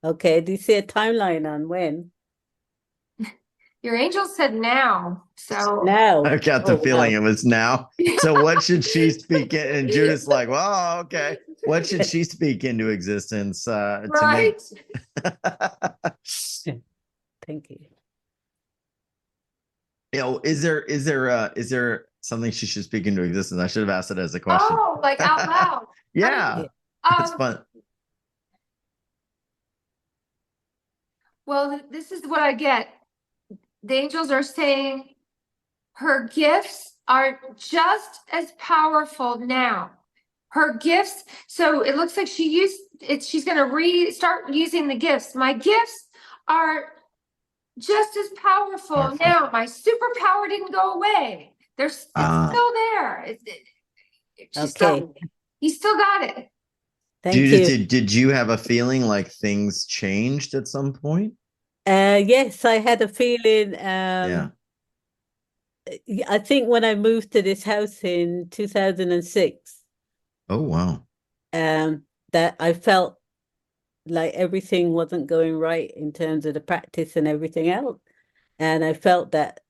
Speaker 8: Okay. Do you see a timeline on when?
Speaker 3: Your angel said now. So
Speaker 8: Now.
Speaker 2: I got the feeling it was now. So what should she speak in? And Judith's like, well, okay. What should she speak into existence
Speaker 3: right.
Speaker 2: to make?
Speaker 8: Thank you.
Speaker 2: You know, is there something she should speak into existence? I should have asked it as a question.
Speaker 3: Oh, like out loud.
Speaker 2: Yeah. It's fun.
Speaker 3: Well, this is what I get. The angels are saying her gifts are just as powerful now. Her gifts, so it looks like she's going to start using the gifts. My gifts are just as powerful now. My superpower didn't go away. It's still there. You still got it.
Speaker 8: Thank
Speaker 2: Judith,
Speaker 8: you.
Speaker 2: did you have a feeling like things changed at some point?
Speaker 8: Yes, I had a feeling. I think when I moved to this house in 2006.
Speaker 2: Oh, wow.
Speaker 8: That I felt like everything wasn't going right in terms of the practice and everything else. And I felt that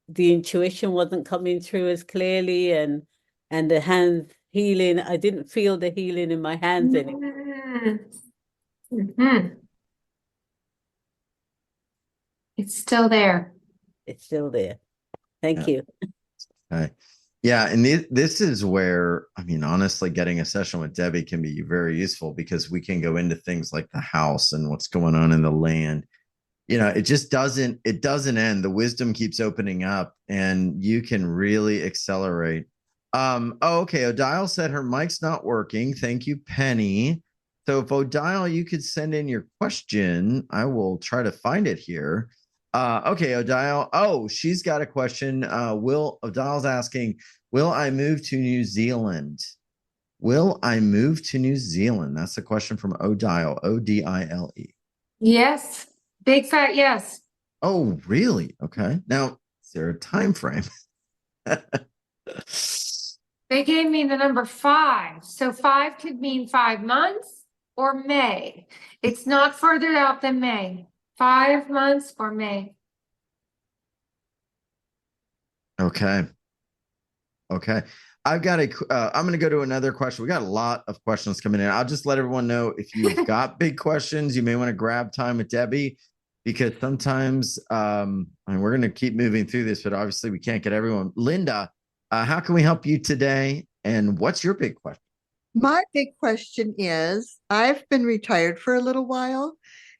Speaker 8: the intuition wasn't coming through as clearly, and the hands healing, I didn't feel the healing in my hands anymore.
Speaker 3: It's still there.
Speaker 8: It's still there. Thank you.
Speaker 2: Okay. Yeah, and this is where, I mean, honestly, getting a session with Debbie can be very useful because we can go into things like the house and what's going on in the land. You know, it doesn't end. The wisdom keeps opening up and you can really accelerate Oh, okay. Odile said her mic's not working. Thank you, Penny. So if Odile, you could send in your question, I will try to find it here. Okay, Odile. Oh, she's got a question. Odile's asking, will I move to New Zealand? Will I move to New Zealand? That's a question from Odile, Odile.
Speaker 3: Yes. Big fat yes.
Speaker 2: Oh, really? Okay. Now, is there a time frame?
Speaker 3: They gave me the number 5. So 5 could mean 5 months or May. It's not further out than May. 5 months or May.
Speaker 2: Okay. Okay. I'm going to go to another question. We got a lot of questions coming in. I'll just let everyone know if you've got big questions, you may want to grab time with Debbie, because sometimes, and we're going to keep moving through this, but obviously we can't get everyone. Linda, how can we help you today? And what's your big question?
Speaker 9: My big question is, I've been retired for a little while,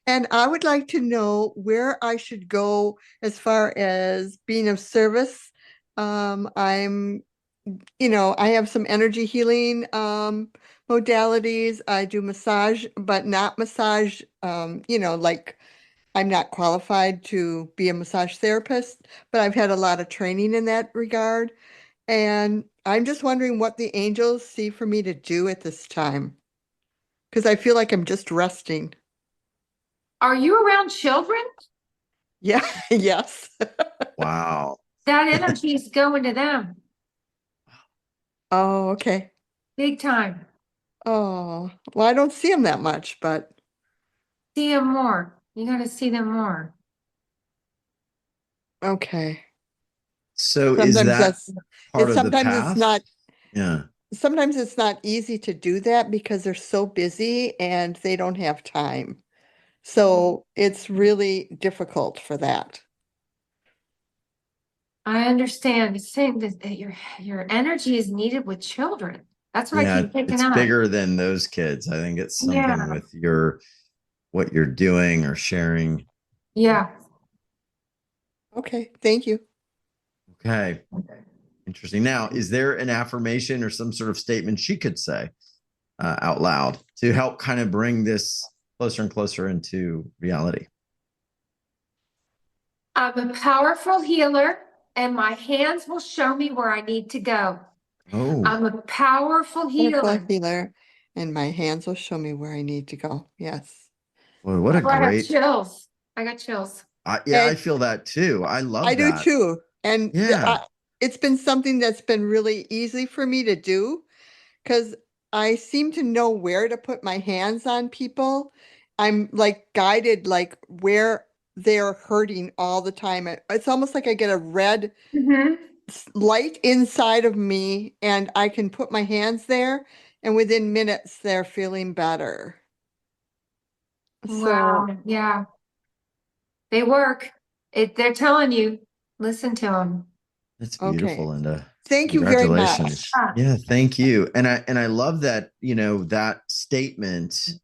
Speaker 9: and I would like to know where I should go as far as being of service. I have some energy healing modalities. I do massage, but not massage, like I'm not qualified to be a massage therapist, but I've had a lot of training in that regard. And I'm just wondering what the angels see for me to do at this time. Because I feel like I'm just resting.
Speaker 3: Are you around children?
Speaker 9: Yeah, yes.
Speaker 2: Wow.
Speaker 3: That energy is going to them.
Speaker 9: Oh, okay.
Speaker 3: Big time.
Speaker 9: Oh, well, I don't see them that much, but
Speaker 3: See them more. You got to see them more.
Speaker 9: okay.
Speaker 2: So is
Speaker 9: Sometimes
Speaker 2: that
Speaker 9: that's
Speaker 2: part of the
Speaker 9: sometimes it's
Speaker 2: path?
Speaker 9: not
Speaker 2: Yeah.
Speaker 9: sometimes it's not easy to do that because they're so busy and they don't have time. So it's really difficult for that.
Speaker 3: I understand. It's saying that your energy is needed with children. That's what I
Speaker 2: Yeah,
Speaker 3: keep picking
Speaker 2: it's
Speaker 3: up.
Speaker 2: bigger than those kids. I think it's something
Speaker 3: Yeah.
Speaker 2: with what you're doing or sharing.
Speaker 3: Yeah.
Speaker 9: Okay, thank you.
Speaker 2: Okay. Interesting. Now, is there an affirmation or some sort of statement she could say out loud to help kind of bring this closer and closer into reality?
Speaker 3: I'm a powerful healer, and my hands will show me where I need to go.
Speaker 2: Oh,
Speaker 3: I'm a powerful
Speaker 9: Wonderful
Speaker 3: healer.
Speaker 9: healer, and my hands will show me where I need to go. Yes.
Speaker 2: boy, what a
Speaker 3: Oh, I got
Speaker 2: great.
Speaker 3: chills. I got chills.
Speaker 2: Yeah, I
Speaker 9: And
Speaker 2: feel that too. I love
Speaker 9: I do
Speaker 2: that.
Speaker 9: too. And
Speaker 2: Yeah.
Speaker 9: it's been something that's been really easy for me to do because I seem to know where to put my hands on people. I'm like guided like where they're hurting all the time. It's almost like I get a red light inside of me and I can put my hands there and within minutes they're feeling better. So
Speaker 3: Wow. Yeah. They work. They're telling you, listen to them.
Speaker 2: That's beautiful,
Speaker 9: okay.
Speaker 2: Linda.
Speaker 9: Thank you very much.
Speaker 2: Congratulations. Yeah, thank you. And I love that, that statement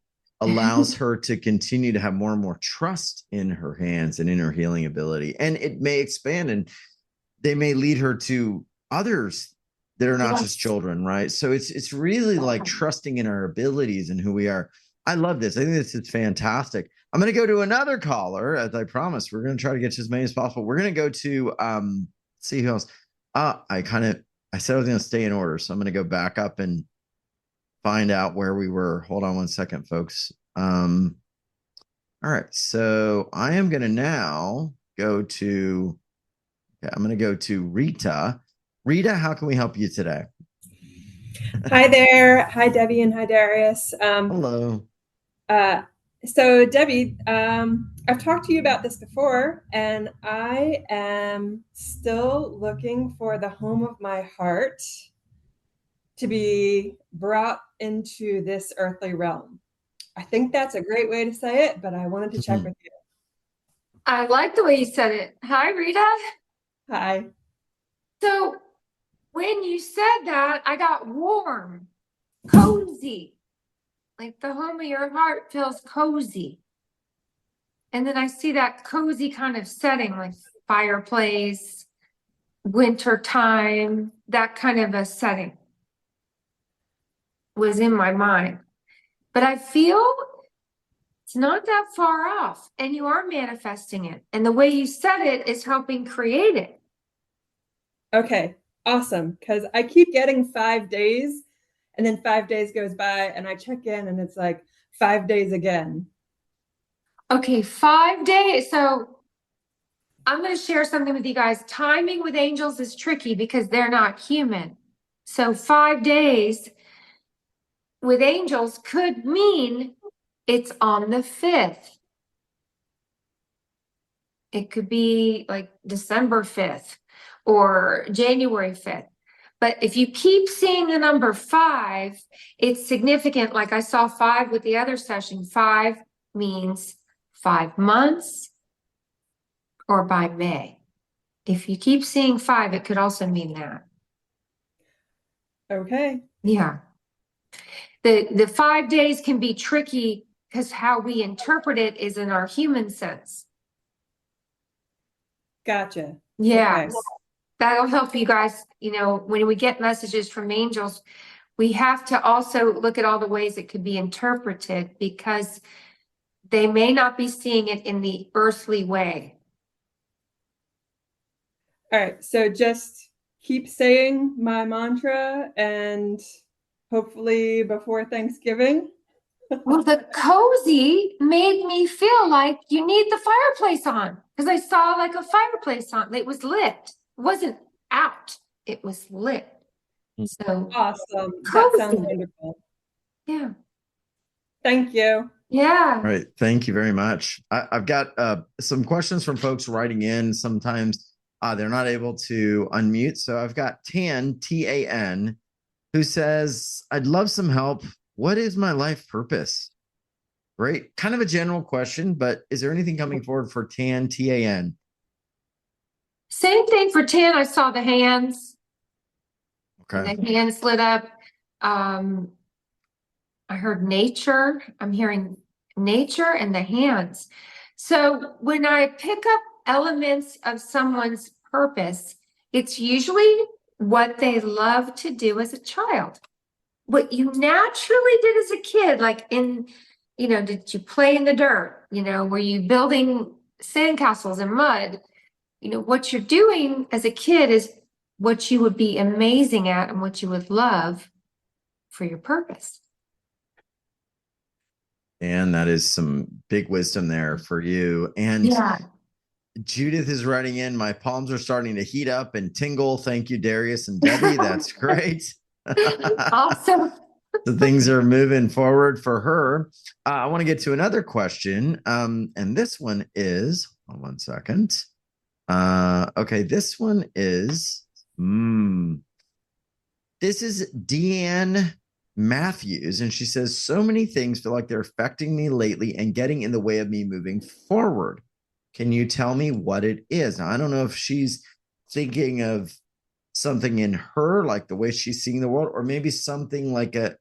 Speaker 2: allows her to continue to have more and more trust in her hands and in her healing ability. And it may expand and they may lead her to others that are not just children, right? So it's really like trusting in our abilities and who we are. I love this. I think this is fantastic. I'm going to go to another caller, as I promised. We're going to try to get to as many as possible. We're going to go to see who else. I said I was going to stay in order, so I'm going to go back up and find out where we were. Hold on one second, folks. All right, so I am going to now go to. Okay, I'm going to go to Rita. Rita, how can we help you today?
Speaker 10: Hi there. Hi, Debbie, and hi, Darius.
Speaker 2: Hello.
Speaker 10: So, Debbie, I've talked to you about this before, and I am still looking for the home of my heart to be brought into this earthly realm. I think that's a great way to say it, but I wanted to check with you.
Speaker 3: I like the way you said it. Hi, Rita.
Speaker 10: Hi.
Speaker 3: So when you said that, I got warm, cozy. Like the home of your heart feels cozy. And then I see that cozy kind of setting, like fireplace, winter time, that kind of a setting was in my mind. But I feel it's not that far off, and you are manifesting it. And the way you said it is helping create it.
Speaker 10: Okay, awesome. Because I keep getting 5 days, and then 5 days goes by, and I check in, and it's like 5 days again.
Speaker 3: Okay, 5 days. So I'm going to share something with you guys. Timing with angels is tricky because they're not human. So 5 days with angels could mean it's on the 5th. It could be like December 5th or January 5th. But if you keep seeing the number 5, it's significant. Like I saw 5 with the other session. 5 means 5 months or by May. If you keep seeing 5, it could also mean that.
Speaker 10: Okay.
Speaker 3: Yeah. The 5 days can be tricky because how we interpret it is in our human sense.
Speaker 10: Gotcha.
Speaker 3: Yeah.
Speaker 10: Okay.
Speaker 3: That'll help you guys, when we get messages from angels, we have to also look at all the ways it could be interpreted because they may not be seeing it in the earthly way.
Speaker 10: All right. So just keep saying my mantra and hopefully before Thanksgiving.
Speaker 3: Well, the cozy made me feel like you need the fireplace on because I saw like a fireplace on. It was lit. It wasn't out. It was lit. So
Speaker 10: Awesome.
Speaker 3: cozy.
Speaker 10: That sounds wonderful.
Speaker 3: Yeah.
Speaker 10: Thank you.
Speaker 3: Yeah.
Speaker 2: All right. Thank you very much. I've got some questions from folks writing in. Sometimes they're not able to unmute. So I've got Tan, T-A-N, who says, I'd love some help. What is my life purpose? Great. Kind of a general question, but is there anything coming forward for Tan, T-A-N?
Speaker 3: Same thing for Tan. I saw the hands.
Speaker 2: Okay.
Speaker 3: The hands lit up. I heard nature. I'm hearing nature and the hands. So when I pick up elements of someone's purpose, it's usually what they love to do as a child. What you naturally did as a kid, like did you play in the dirt? Were you building sandcastles in mud? What you're doing as a kid is what you would be amazing at and what you would love for your purpose.
Speaker 2: And that is some big wisdom there for you. And yeah. Judith is writing in, my palms are starting to heat up and tingle. Thank you, Darius and Debbie. That's great.
Speaker 3: Awesome.
Speaker 2: So things are moving forward for her. I want to get to another question. And this one is, hold on 1 second. Okay, this one is, this is Deanne Matthews. And she says, so many things feel like they're affecting me lately and getting in the way of me moving forward. Can you tell me what it is? Now, I don't know if she's thinking of something in her, like the way she's seeing the world, or maybe something like a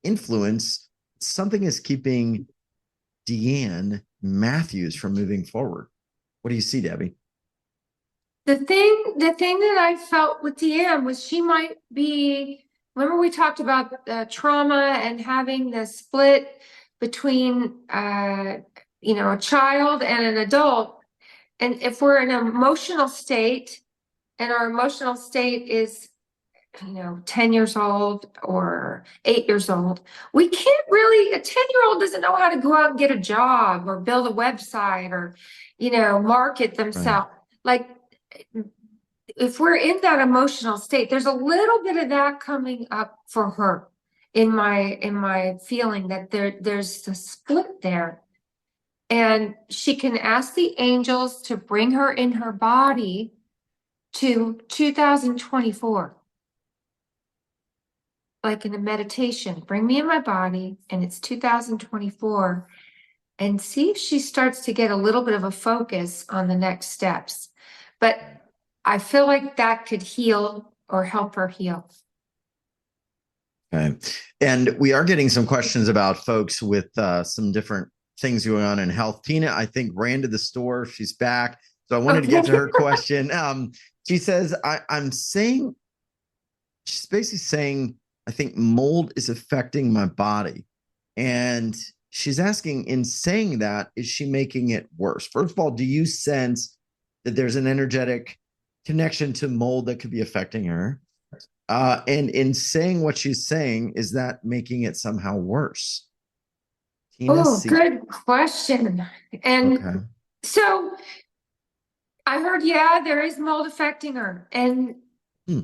Speaker 2: influence. Something is keeping Deanne Matthews from moving forward. What do you see, Debbie?
Speaker 3: The thing that I felt with Deanne was she might be, remember we talked about trauma and having the split between, a child and an adult. And if we're in an emotional state and our emotional state is, 10 years old or 8 years old, we can't really, a 10-year-old doesn't know how to go out and get a job or build a website or, market themselves. Right. Like if we're in that emotional state, there's a little bit of that coming up for her in my feeling that there's a split there. And she can ask the angels to bring her in her body to 2024. Like in a meditation, bring me in my body, and it's 2024, and see if she starts to get a little bit of a focus on the next steps. But I feel like that could heal or help her heal.
Speaker 2: Okay. And we are getting some questions about folks with some different things going on in health. Tina, I think, ran to the store. She's back. So I wanted to get to
Speaker 3: Okay.
Speaker 2: her question. She says, I'm saying, she's basically saying, I think mold is affecting my body. And she's asking, in saying that, is she making it worse? First of all, do you sense that there's an energetic connection to mold that could be affecting her? And in saying what she's saying, is that making it somehow worse? Tina,
Speaker 3: Oh, good question. And
Speaker 2: okay.
Speaker 3: so I heard, yeah, there is mold affecting her. And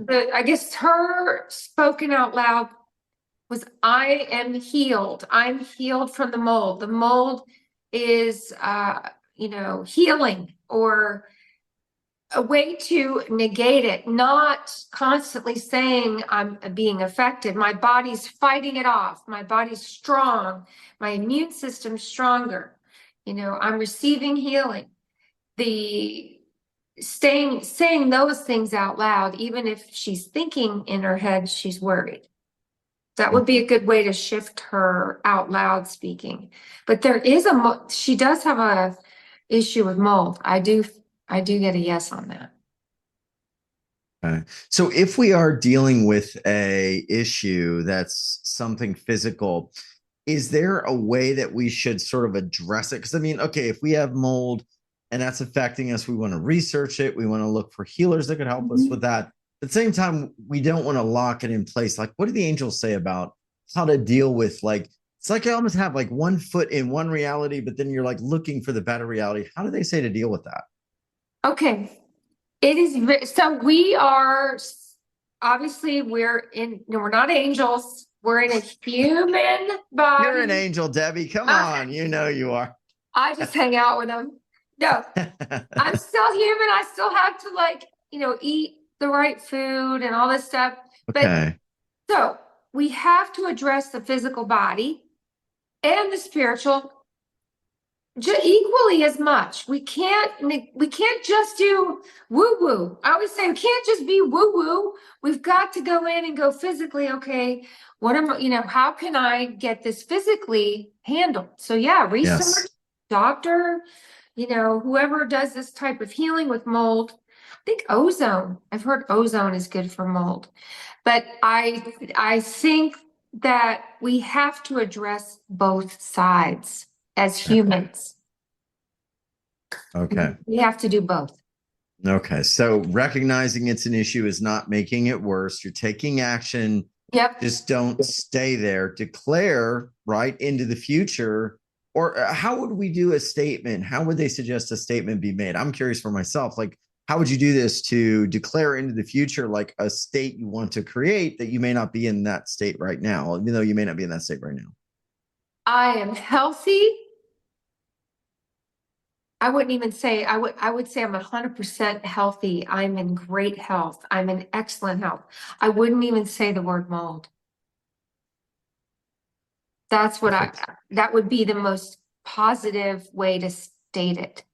Speaker 3: I guess her spoken out loud was, I am healed. I'm healed from the mold. The mold is, healing, or a way to negate it, not constantly saying I'm being affected. My body's fighting it off. My body's strong. My immune system's stronger. I'm receiving healing. The saying those things out loud, even if she's thinking in her head she's worried. That would be a good way to shift her out loud speaking. But there is she does have a issue with mold. I do get a yes on that.
Speaker 2: Okay. So if we are dealing with a issue that's something physical, is there a way that we should sort of address it? Because I mean, okay, if we have mold and that's affecting us, we want to research it. We want to look for healers that could help us with that. At the same time, we don't want to lock it in place. Like, what do the angels say about how to deal with, like, it's like you almost have like one foot in one reality, but then you're like looking for the better reality. How do they say to deal with that?
Speaker 3: Okay. It is, so we are, obviously we're not angels. We're in a human body.
Speaker 2: You're an angel, Debbie. Come on. You know you are.
Speaker 3: I just hang out with them. No, I'm still human. I still have to eat the right food and all this stuff.
Speaker 2: Okay.
Speaker 3: But so we have to address the physical body and the spiritual equally as much. We can't just do woo woo. I always say we can't just be woo woo. We've got to go in and go physically. Okay, how can I get this physically handled? So yeah, research, doctor, whoever does this type of healing with mold. I think ozone. I've heard ozone is good for mold, but I think that we have to address both sides as humans.
Speaker 2: Okay.
Speaker 3: We have to do both.
Speaker 2: Okay. So recognizing it's an issue is not making it worse. You're taking action.
Speaker 3: Yep.
Speaker 2: Just don't stay there. Declare right into the future. Or how would we do a statement? How would they suggest a statement be made? I'm curious for myself. Like, how would you do this to declare into the future, like a state you want to create that you may not be in that state right now, even though you may not be in that state right now?
Speaker 3: I am healthy. I wouldn't even say, I would say I'm 100% healthy. I'm in great health. I'm in excellent health. I wouldn't even say the word mold. That's what that would be the most positive way to state it.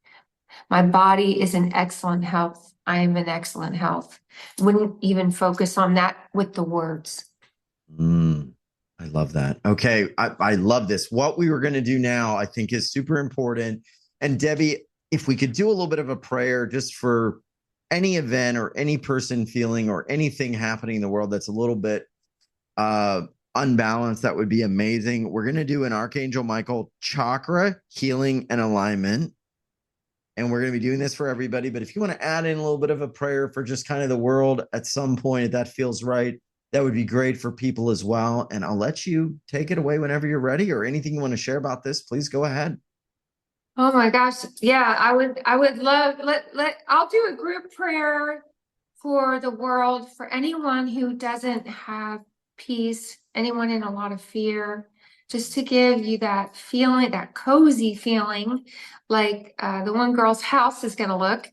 Speaker 3: My body is in excellent health. I am in excellent health. Wouldn't even focus on that with the words.
Speaker 2: I love that. Okay. I love this. What we were going to do now, I think, is super important. And Debbie, if we could do a little bit of a prayer just for any event or any person feeling or anything happening in the world that's a little bit unbalanced, that would be amazing. We're going to do an Archangel Michael chakra healing and alignment. And we're going to be doing this for everybody. But if you want to add in a little bit of a prayer for just kind of the world at some point, if that feels right, that would be great for people as well. And I'll let you take it away whenever you're ready, or anything you want to share about this, please go ahead.
Speaker 3: Oh my gosh. Yeah, I would love, I'll do a group prayer for the world, for anyone who doesn't have peace, anyone in a lot of fear, just to give you that feeling, that cozy feeling, like the one girl's house is going to look,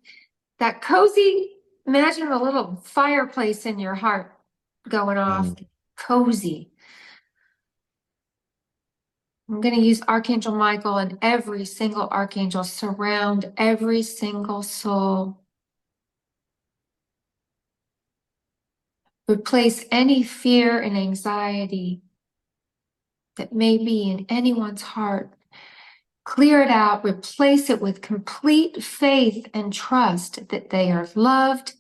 Speaker 3: that cozy, imagine a little fireplace in your heart going off, cozy. I'm going to use Archangel Michael, and every single archangel surround every single soul. Replace any fear and anxiety that may be in anyone's heart. Clear it out, replace it with complete faith and trust that they are loved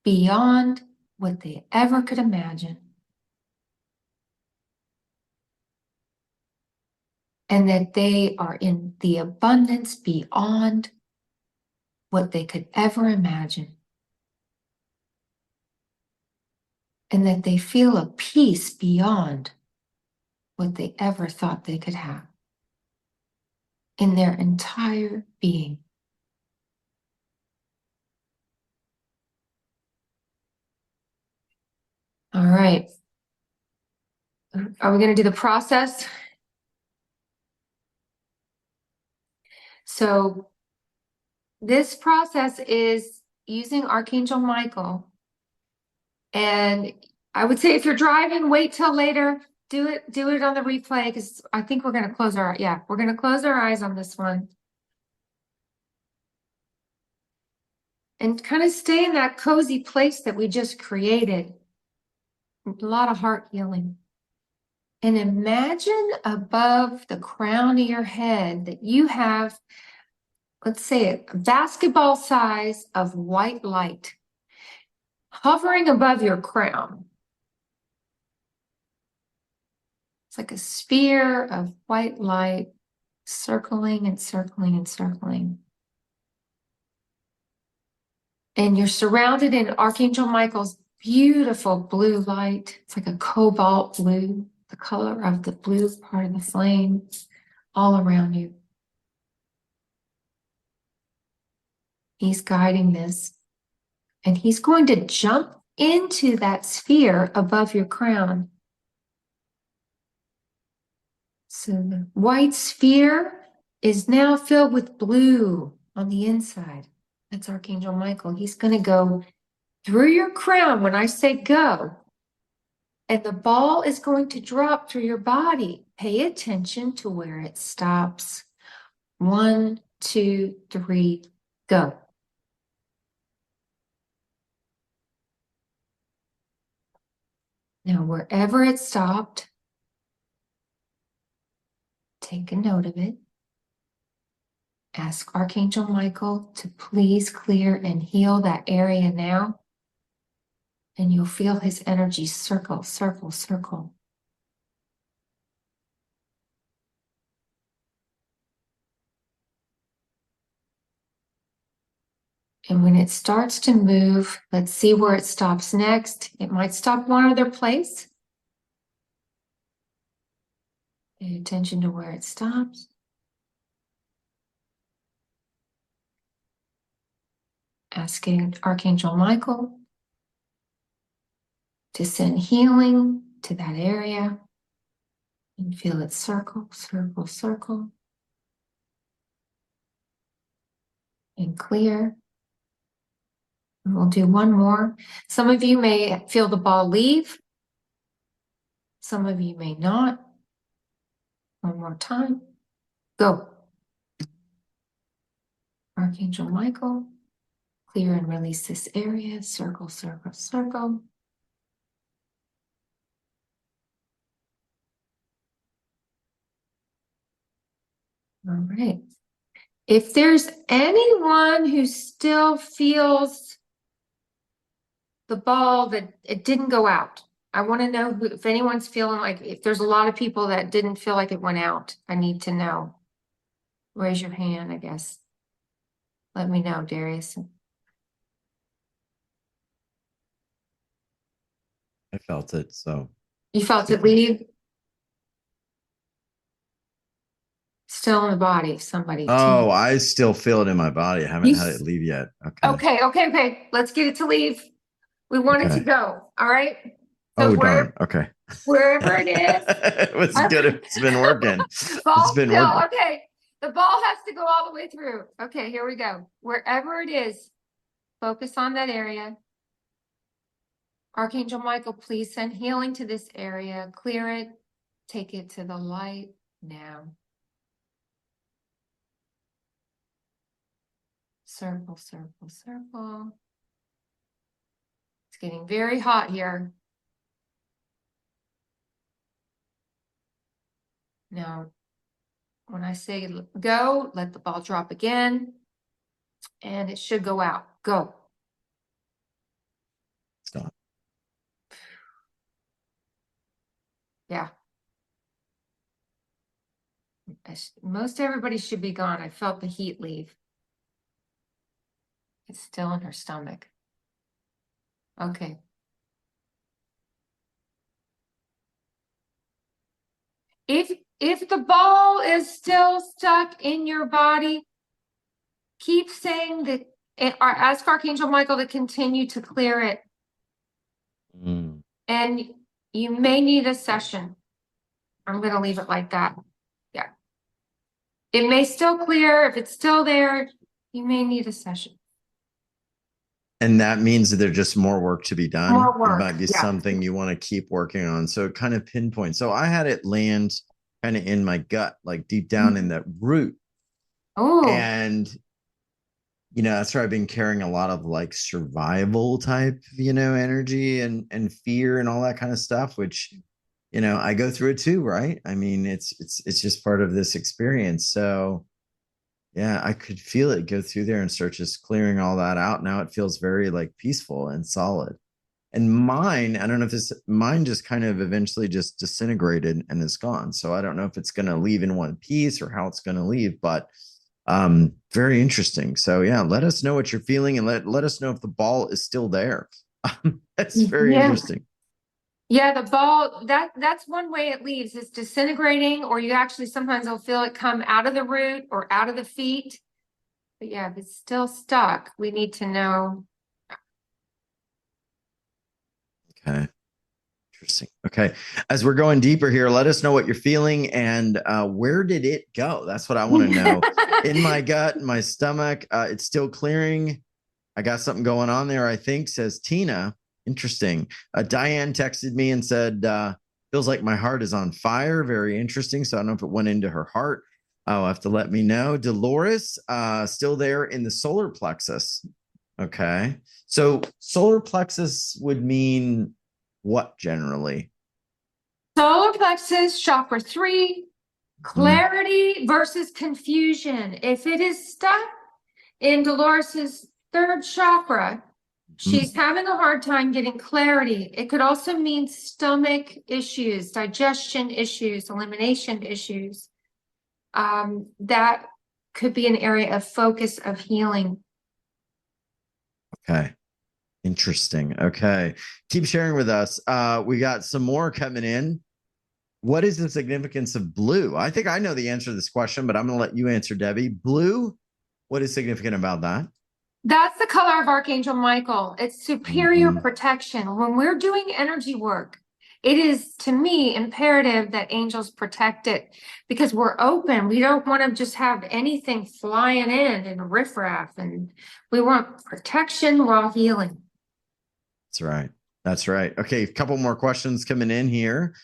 Speaker 3: beyond what they ever could imagine. And that they are in the abundance beyond what they could ever imagine. And that they feel a peace beyond what they ever thought they could have in their entire being. All right. Are we going to do the process? So this process is using Archangel Michael. And I would say if you're driving, wait till later. Do it on the replay, because I think we're going to close our eyes on this one. And kind of stay in that cozy place that we just created. A lot of heart healing. And imagine above the crown of your head that you have, let's say, a basketball size of white light hovering above your crown. It's like a sphere of white light circling and circling and circling. And you're surrounded in Archangel Michael's beautiful blue light. It's like a cobalt blue, the color of the blue part of the flame all around you. He's guiding this. And he's going to jump into that sphere above your crown. So the white sphere is now filled with blue on the inside. That's Archangel Michael. He's going to go through your crown when I say go. And the ball is going to drop through your body. Pay attention to where it stops. 1, 2, 3, go. Now, wherever it stopped, take a note of it. Ask Archangel Michael to please clear and heal that area now. And you'll feel his energy circle, circle, circle. And when it starts to move, let's see where it stops next. It might stop one other place. Pay attention to where it stops. Asking Archangel Michael to send healing to that area. And feel it circle, circle, circle. And clear. And we'll do one more. Some of you may feel the ball leave. Some of you may not. One more time. Go. Archangel Michael, clear and release this area. Circle, circle, circle. All right. If there's anyone who still feels the ball that it didn't go out, I want to know if anyone's feeling like, if there's a lot of people that didn't feel like it went out, I need to know. Raise your hand, I guess. Let me know, Darius.
Speaker 2: I felt it, so.
Speaker 3: You felt it leave? Still in the body, somebody.
Speaker 2: Oh, I still feel it in my body. I haven't had it leave yet. Okay.
Speaker 3: Okay. Let's get it to leave. We want it to go. All right. So
Speaker 2: darn. Okay.
Speaker 3: Wherever it is.
Speaker 2: It was good. It's been working.
Speaker 3: It's been working. Okay. The ball has to go all the way through. Okay, here we go. Wherever it is, focus on that area. Archangel Michael, please send healing to this area. Clear it. Take it to the light now. Circle, circle, circle. It's getting very hot here. Now, When I say go, let the ball drop again. And it should go out. Go.
Speaker 2: Stop.
Speaker 3: Yeah. Most everybody should be gone. I felt the heat leave. It's still in her stomach. Okay. If the ball is still stuck in your body, keep saying that, or ask Archangel Michael to continue to clear it. And you may need a session. I'm going to leave it like that. Yeah. It may still clear. If it's still there, you may need a session.
Speaker 2: And that means that there's just more work to be done.
Speaker 3: More work,
Speaker 2: It might be
Speaker 3: yeah.
Speaker 2: something you want to keep working on. So it kind of pinpoints. So I had it land kind of in my gut, like deep down in that root.
Speaker 3: Oh.
Speaker 2: And, that's where I've been carrying a lot of like survival type, energy and fear and all that kind of stuff, which, I go through it too, right? I mean, it's just part of this experience. So yeah, I could feel it go through there and start just clearing all that out. Now it feels very like peaceful and solid. And mine, I don't know if mine just kind of eventually just disintegrated and is gone. So I don't know if it's going to leave in one piece or how it's going to leave, but very interesting. So yeah, let us know what you're feeling and let us know if the ball is still there. That's very interesting.
Speaker 3: Yeah, the ball, that's one way it leaves. It's disintegrating, or you actually sometimes will feel it come out of the root or out of the feet. But yeah, if it's still stuck, we need to know.
Speaker 2: Okay. Interesting. Okay. As we're going deeper here, let us know what you're feeling and where did it go? That's what I want to know. In my gut, my stomach, it's still clearing. I got something going on there, I think, says Tina. Interesting. Diane texted me and said, feels like my heart is on fire. Very interesting. So I don't know if it went into her heart. I'll have to let me know. Dolores, still there in the solar plexus. Okay. So solar plexus would mean what generally?
Speaker 3: Solar plexus, chakra 3, clarity versus confusion. If it is stuck in Dolores's 3rd chakra, she's having a hard time getting clarity. It could also mean stomach issues, digestion issues, elimination issues. That could be an area of focus of healing.
Speaker 2: Okay. Interesting. Okay. Keep sharing with us. We got some more coming in. What is the significance of blue? I think I know the answer to this question, but I'm going to let you answer, Debbie. Blue, what is significant about that?
Speaker 3: That's the color of Archangel Michael. It's superior protection. When we're doing energy work, it is, to me, imperative that angels protect it because we're open. We don't want to just have anything flying in and riffraff, and we want protection while healing.
Speaker 2: That's right. That's right. Okay, a couple more questions coming in here.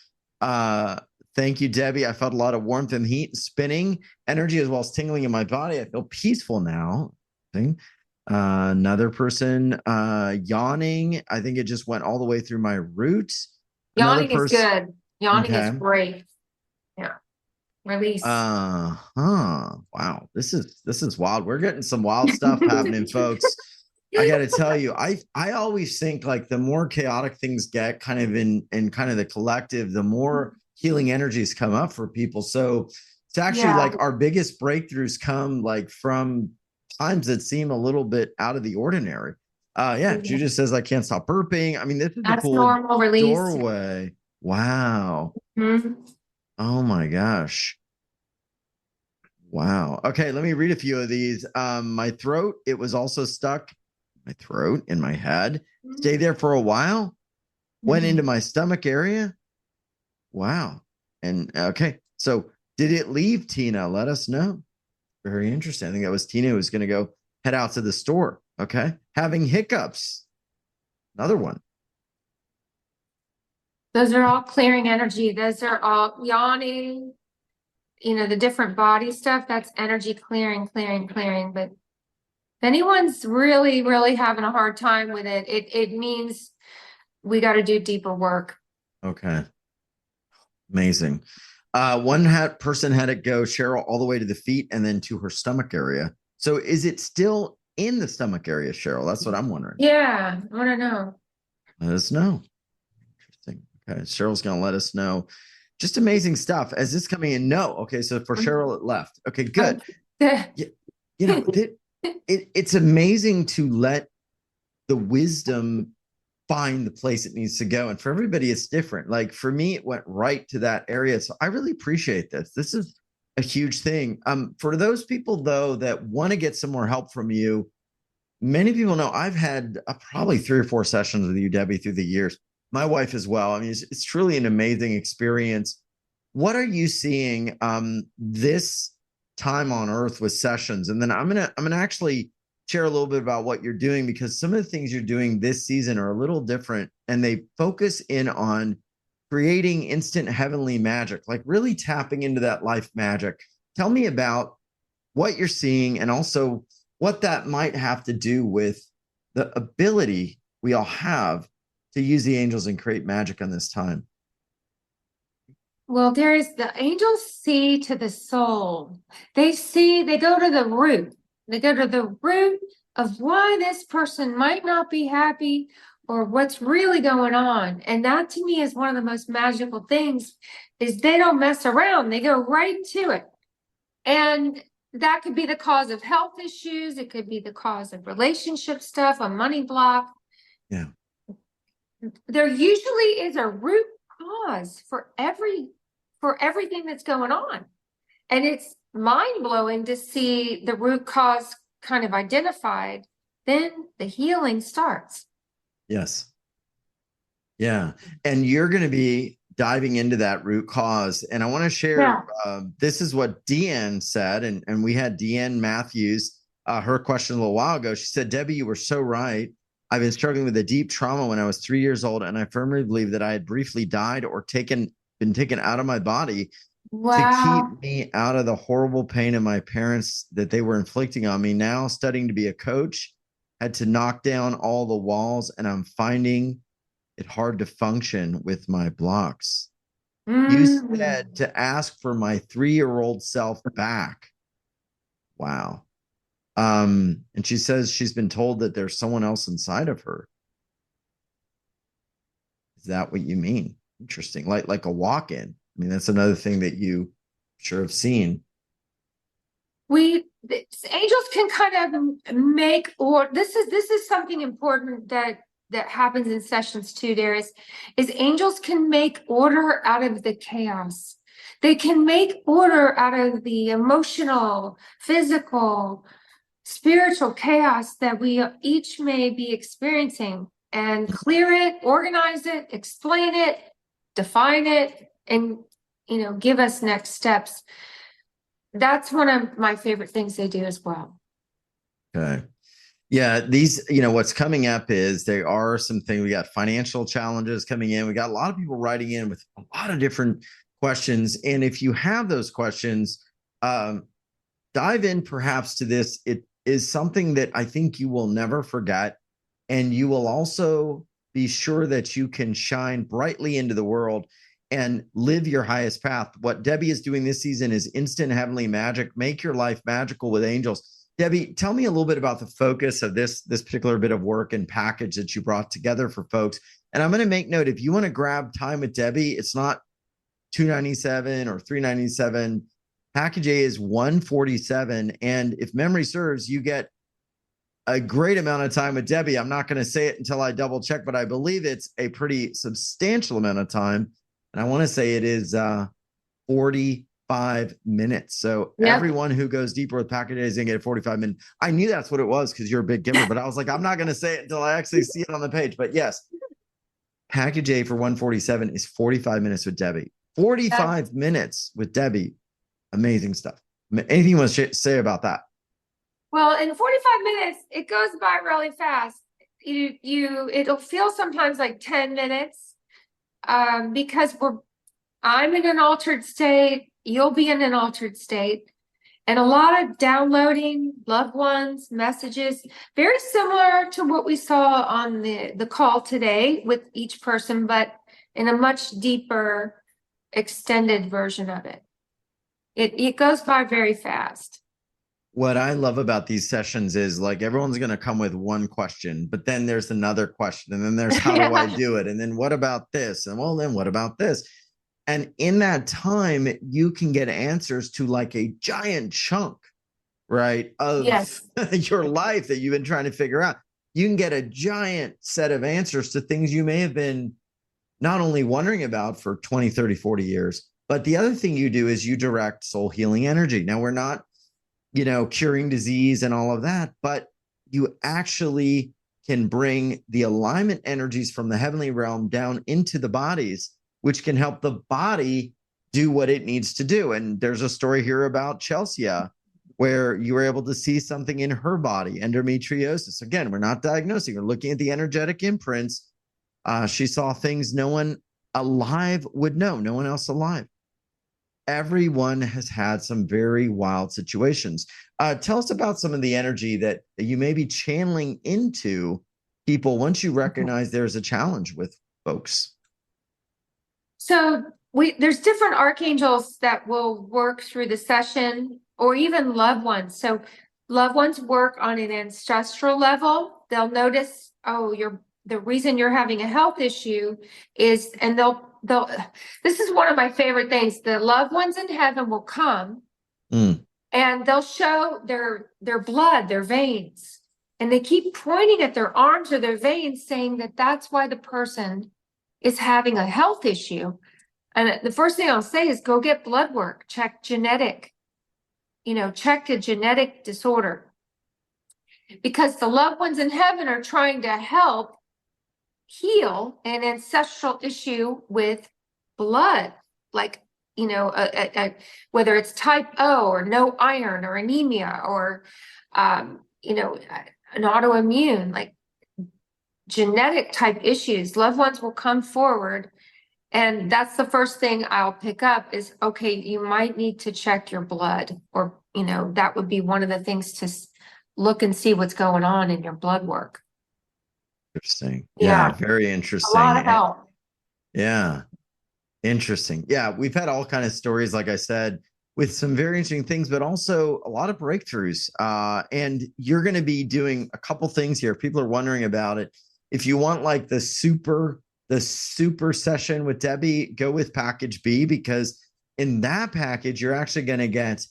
Speaker 2: Thank you, Debbie. I felt a lot of warmth and heat, spinning energy as well as tingling in my body. I feel peaceful now. Another person yawning. I think it just went all the way through my roots.
Speaker 3: Yawning is good. Yawning is great. Yeah. Release.
Speaker 2: Wow. This is wild. We're getting some wild stuff happening, folks. I got to tell you, I always think like the more chaotic things get kind of in kind of the collective, the more healing energies come up for people. So it's actually like our biggest breakthroughs come like from times that seem a little bit out of the ordinary. Judith says I can't stop burping. I mean, this is a cool
Speaker 3: normal release.
Speaker 2: Doorway. Wow. Oh my gosh. Wow. Okay, let me read a few of these. My throat, it was also stuck. My throat in my head. Stay there for a while. Went into my stomach area. Wow. And okay, so did it leave, Tina? Let us know. Very interesting. I think that was Tina who was going to go head out to the store. Okay. Having hiccups. Another one.
Speaker 3: Those are all clearing energy. Those are all yawning, the different body stuff. That's energy clearing. But if anyone's really, really having a hard time with it, it means we got to do deeper work.
Speaker 2: Okay. Amazing. Person had it go, Cheryl, all the way to the feet and then to her stomach area. So is it still in the stomach area, Cheryl? That's what I'm wondering.
Speaker 3: Yeah, I want to know.
Speaker 2: Let us know. Interesting. Okay, Cheryl's going to let us know. Just amazing stuff. As this coming in, no. Okay, so for Cheryl, it left. Okay, good. You know, it's amazing to let the wisdom find the place it needs to go. And for everybody, it's different. Like for me, it went right to that area. So I really appreciate this. This is a huge thing. For those people, though, that want to get some more help from you, many people know I've had probably 3 or 4 sessions with you, Debbie, through the years. My wife as well. I mean, it's truly an amazing experience. What are you seeing this time on Earth with sessions? And then I'm gonna actually share a little bit about what you're doing, because some of the things you're doing this season are a little different, and they focus in on creating instant heavenly magic, like really tapping into that life magic. Tell me about what you're seeing and also what that might have to do with the ability we all have to use the angels and create magic on this time.
Speaker 3: Well, the angels see to the soul. They go to the root. They go to the root of why this person might not be happy or what's really going on. And that to me is one of the most magical things, is they don't mess around. They go right to it. And that could be the cause of health issues. It could be the cause of relationship stuff, a money block.
Speaker 2: Yeah.
Speaker 3: There usually is a root cause for everything that's going on. And it's mind-blowing to see the root cause kind of identified. Then the healing starts.
Speaker 2: Yes. Yeah. And you're going to be diving into that root cause. And I want to share, this is what Deanne said. And we had Deanne Matthews, her question a little while ago. She said, Debbie, you were so right. I've been struggling with a deep trauma when I was 3 years old. And I firmly believe that I had briefly died or been taken out of my body to keep me out of the horrible pain of my parents that they were inflicting on me. Now studying to be a coach, had to knock down all the walls, and I'm finding it hard to function with my blocks. You said to ask for my 3-year-old self back. Wow. And she says she's been told that there's someone else inside of her. Is that what you mean? Interesting. Like a walk-in. I mean, that's another thing that you sure have seen.
Speaker 3: The angels can kind of make, or this is something important that happens in sessions too, Darius, is angels can make order out of the chaos. They can make order out of the emotional, physical, spiritual chaos that we each may be experiencing, and clear it, organize it, explain it, define it, and give us next steps. That's one of my favorite things they do as well.
Speaker 2: Okay. Yeah, these, what's coming up is there are some things. We got financial challenges coming in. We got a lot of people writing in with a lot of different questions. And if you have those questions, dive in perhaps to this. It is something that I think you will never forget. And you will also be sure that you can shine brightly into the world and live your highest path. What Debbie is doing this season is instant heavenly magic. Make your life magical with angels. Debbie, tell me a little bit about the focus of this particular bit of work and package that you brought together for folks. And I'm going to make note, if you want to grab time with Debbie, it's not $297 or $397. Package A is $147. And if memory serves, you get a great amount of time with Debbie. I'm not going to say it until I double check, but I believe it's a pretty substantial amount of time. And I want to say it is 45 minutes. So everyone who goes deeper with package A is going to get a 45 minute. I knew that's what it was because you're a big giver, but I was like, I'm not going to say it until I actually see it on the page. But yes, package A for 147 is 45 minutes with Debbie. 45 minutes with Debbie. Amazing stuff. Anything you want to say about that?
Speaker 3: Well, in 45 minutes, it goes by really fast. It'll feel sometimes like 10 minutes. Because I'm in an altered state, you'll be in an altered state, and a lot of downloading loved ones, messages, very similar to what we saw on the call today with each person, but in a much deeper extended version of it. It goes by very fast.
Speaker 2: What I love about these sessions is like everyone's going to come with one question, but then there's another question, and then there's how do I do it? And then what about this? And well, then what about this? And in that time, you can get answers to like a giant chunk, right, of your life that you've been trying to figure out. You can get a giant set of answers to things you may have been not only wondering about for 20, 30, 40 years, but the other thing you do is you direct soul healing energy. Now, we're not, curing disease and all of that, but you actually can bring the alignment energies from the heavenly realm down into the bodies, which can help the body do what it needs to do. And there's a story here about Chelsea, where you were able to see something in her body, endometriosis. Again, we're not diagnosing, we're looking at the energetic imprints. She saw things no one alive would know, no one else alive. Everyone has had some very wild situations. Tell us about some of the energy that you may be channeling into people once you recognize there's a challenge with folks.
Speaker 3: So there's different archangels that will work through the session, or even loved ones. So loved ones work on an ancestral level. They'll notice, the reason you're having a health issue is, and this is one of my favorite things. The loved ones in heaven will come and they'll show their blood, their veins, and they keep pointing at their arms or their veins, saying that that's why the person is having a health issue. And the first thing I'll say is go get blood work, check genetic, check a genetic disorder, because the loved ones in heaven are trying to help heal an ancestral issue with blood, like, whether it's type O or no iron or anemia or, an autoimmune, like genetic type issues. Loved ones will come forward. And that's the first thing I'll pick up is, okay, you might need to check your blood, or, that would be one of the things to look and see what's going on in your blood work.
Speaker 2: Interesting. Yeah, very interesting.
Speaker 3: A lot of help.
Speaker 2: Yeah. Interesting. Yeah, we've had all kind of stories, like I said, with some very interesting things, but also a lot of breakthroughs. And you're going to be doing a couple things here. People are wondering about it. If you want like the super session with Debbie, go with package B, because in that package, you're actually going to get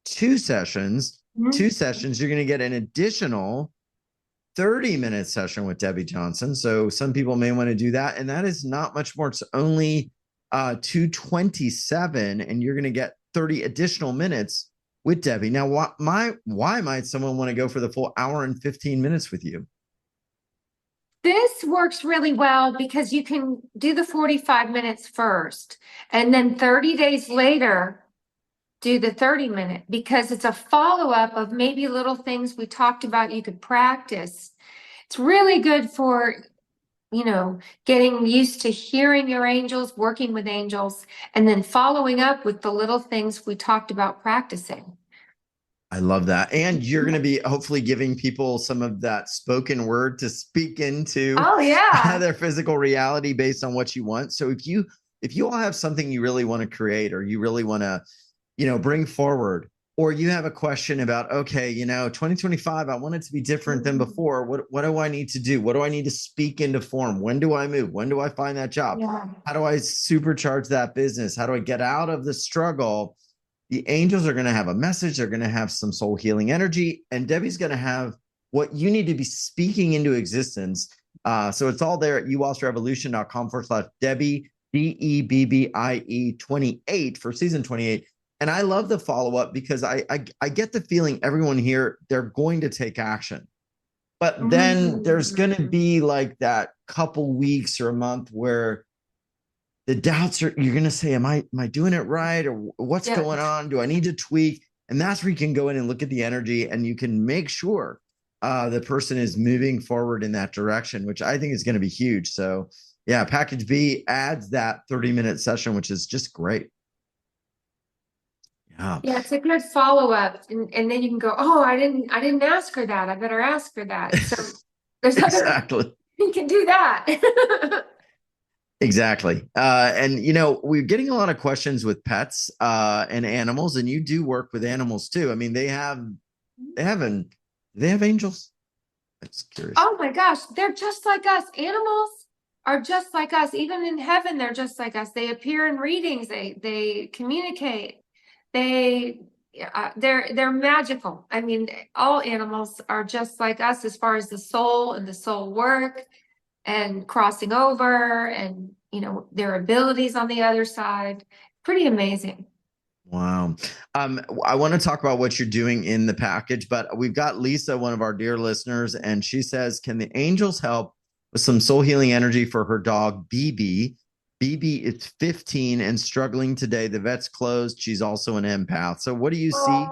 Speaker 2: two sessions. You're going to get an additional 30-minute session with Debbie Johnson. So some people may want to do that. And that is not much more. It's only $227, and you're going to get 30 additional minutes with Debbie. Now, why might someone want to go for the full hour and 15 minutes with you?
Speaker 3: This works really well because you can do the 45 minutes first, and then 30 days later, do the 30-minute, because it's a follow-up of maybe little things we talked about you could practice. It's really good for, getting used to hearing your angels, working with angels, and then following up with the little things we talked about practicing.
Speaker 2: I love that. And you're going to be hopefully giving people some of that spoken word to speak into their physical reality based on what you want. So if you all have something you really want to create, or you really want to, bring forward, or you have a question about, okay, 2025, I want it to be different than before. What do I need to do? What do I need to speak into form? When do I move? When do I find that job? How do I supercharge that business? How do I get out of the struggle? The angels are going to have a message. They're going to have some soul healing energy, and Debbie's going to have what you need to be speaking into existence. So it's all there at uwellsrevolution.com/Debbie, DEBBIE 28 for season 28. And I love the follow-up because I get the feeling everyone here, they're going to take action. But then there's going to be like that couple weeks or a month where the doubts are, you're going to say, am I doing it right? Or what's going on? Do I need to tweak? And that's where you can go in and look at the energy, and you can make sure the person is moving forward in that direction, which I think is going to be huge. So yeah, package B adds that 30-minute session, which is just great.
Speaker 3: Yeah, it's a good follow-up, and then you can go, oh, I didn't ask her that. I better ask her that. So there's
Speaker 2: exactly.
Speaker 3: You can do that.
Speaker 2: Exactly. And we're getting a lot of questions with pets and animals, and you do work with animals too. I mean, they haven't, they have angels. That's curious.
Speaker 3: Oh my gosh, they're just like us. Animals are just like us. Even in heaven, they're just like us. They appear in readings. They communicate. They they're magical. I mean, all animals are just like us as far as the soul and the soul work and crossing over and their abilities on the other side. Pretty amazing.
Speaker 2: Wow. I want to talk about what you're doing in the package, but we've got Lisa, one of our dear listeners, and she says, can the angels help with some soul healing energy for her dog, BB? BB is 15 and struggling today. The vet's closed. She's also an empath. So what do you see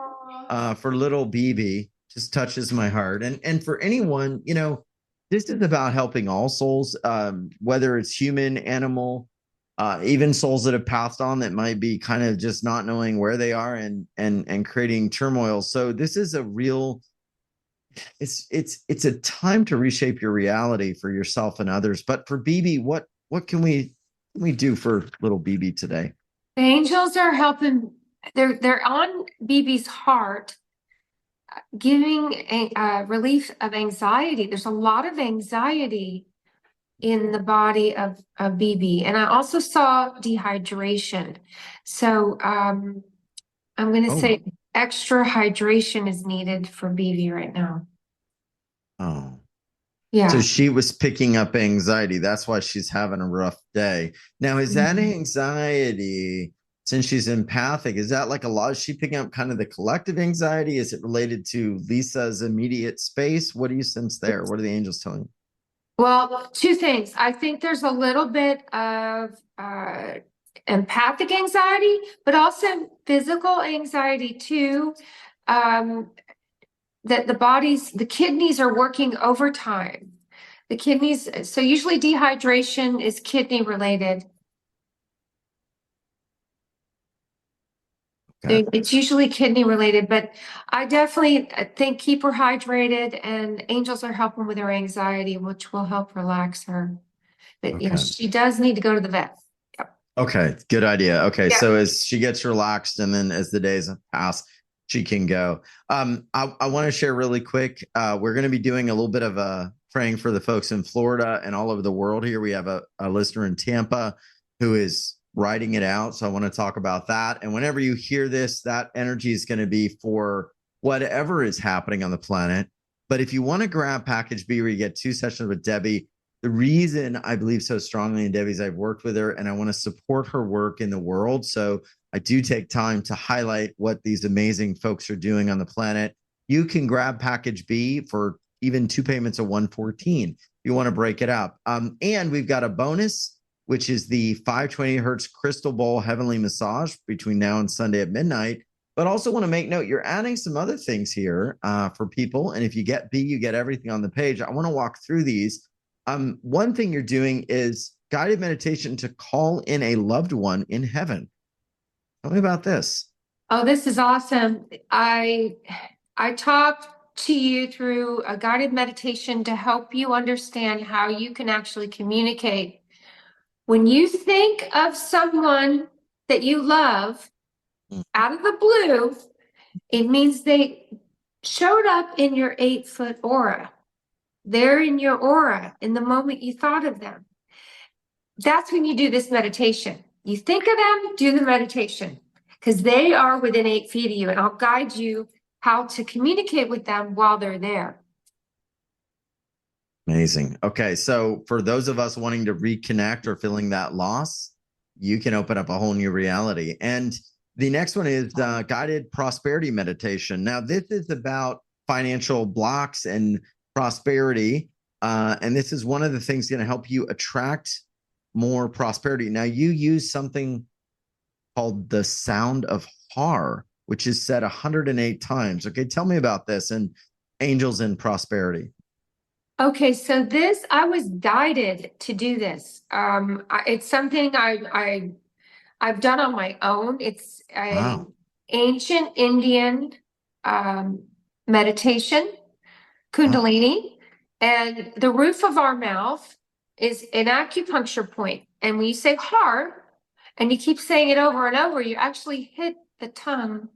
Speaker 2: for little BB? Just touches my heart. And for anyone, this is about helping all souls, whether it's human, animal, even souls that have passed on that might be kind of just not knowing where they are and creating turmoil. So this is a real, it's a time to reshape your reality for yourself and others. But for BB, what can we do for little BB today?
Speaker 3: The angels are helping. They're on BB's heart, giving a relief of anxiety. There's a lot of anxiety in the body of BB. And I also saw dehydration. So I'm going to say extra hydration is needed for BB right now.
Speaker 2: Oh.
Speaker 3: Yeah.
Speaker 2: So she was picking up anxiety. That's why she's having a rough day. Now, is that anxiety, since she's empathic, is that like a lot? Is she picking up kind of the collective anxiety? Is it related to Lisa's immediate space? What do you sense there? What are the angels telling you?
Speaker 3: Well, two things. I think there's a little bit of empathic anxiety, but also physical anxiety too. That the kidneys are working overtime. The kidneys, so usually dehydration is kidney related.
Speaker 2: Okay.
Speaker 3: It's usually kidney related, but I definitely think keep her hydrated, and angels are helping with her anxiety, which will help relax her. But yeah, she does need to go to the vet. Yep.
Speaker 2: Okay, good idea. Okay,
Speaker 3: Yeah.
Speaker 2: so as she gets relaxed and then as the days pass, she can go. I want to share really quick. We're going to be doing a little bit of a praying for the folks in Florida and all over the world here. We have a listener in Tampa who is writing it out. So I want to talk about that. And whenever you hear this, that energy is going to be for whatever is happening on the planet. But if you want to grab package B where you get 2 sessions with Debbie, the reason I believe so strongly in Debbie's, I've worked with her and I want to support her work in the world. So I do take time to highlight what these amazing folks are doing on the planet. You can grab package B for even 2 payments of $114. You want to break it up. And we've got a bonus, which is the 520 hertz crystal bowl heavenly massage between now and Sunday at midnight. But also want to make note, you're adding some other things here for people. And if you get B, you get everything on the page. I want to walk through these. One thing you're doing is guided meditation to call in a loved one in heaven. Tell me about this.
Speaker 3: Oh, this is awesome. I talked to you through a guided meditation to help you understand how you can actually communicate. When you think of someone that you love out of the blue, it means they showed up in your 8-foot aura. They're in your aura in the moment you thought of them. That's when you do this meditation. You think of them, do the meditation, because they are within 8 feet of you, and I'll guide you how to communicate with them while they're there.
Speaker 2: Amazing. Okay, so for those of us wanting to reconnect or feeling that loss, you can open up a whole new reality. And the next one is guided prosperity meditation. Now, this is about financial blocks and prosperity. And this is one of the things going to help you attract more prosperity. Now, you use something called the sound of Har, which is said 108 times. Okay, tell me about this and angels and prosperity.
Speaker 3: Okay, so I was guided to do this. It's something I've done on my own. It's a ancient Indian meditation, Kundalini, and the roof of our mouth is an acupuncture point. And when you say heart, and you keep saying it over and over, you actually hit the tongue.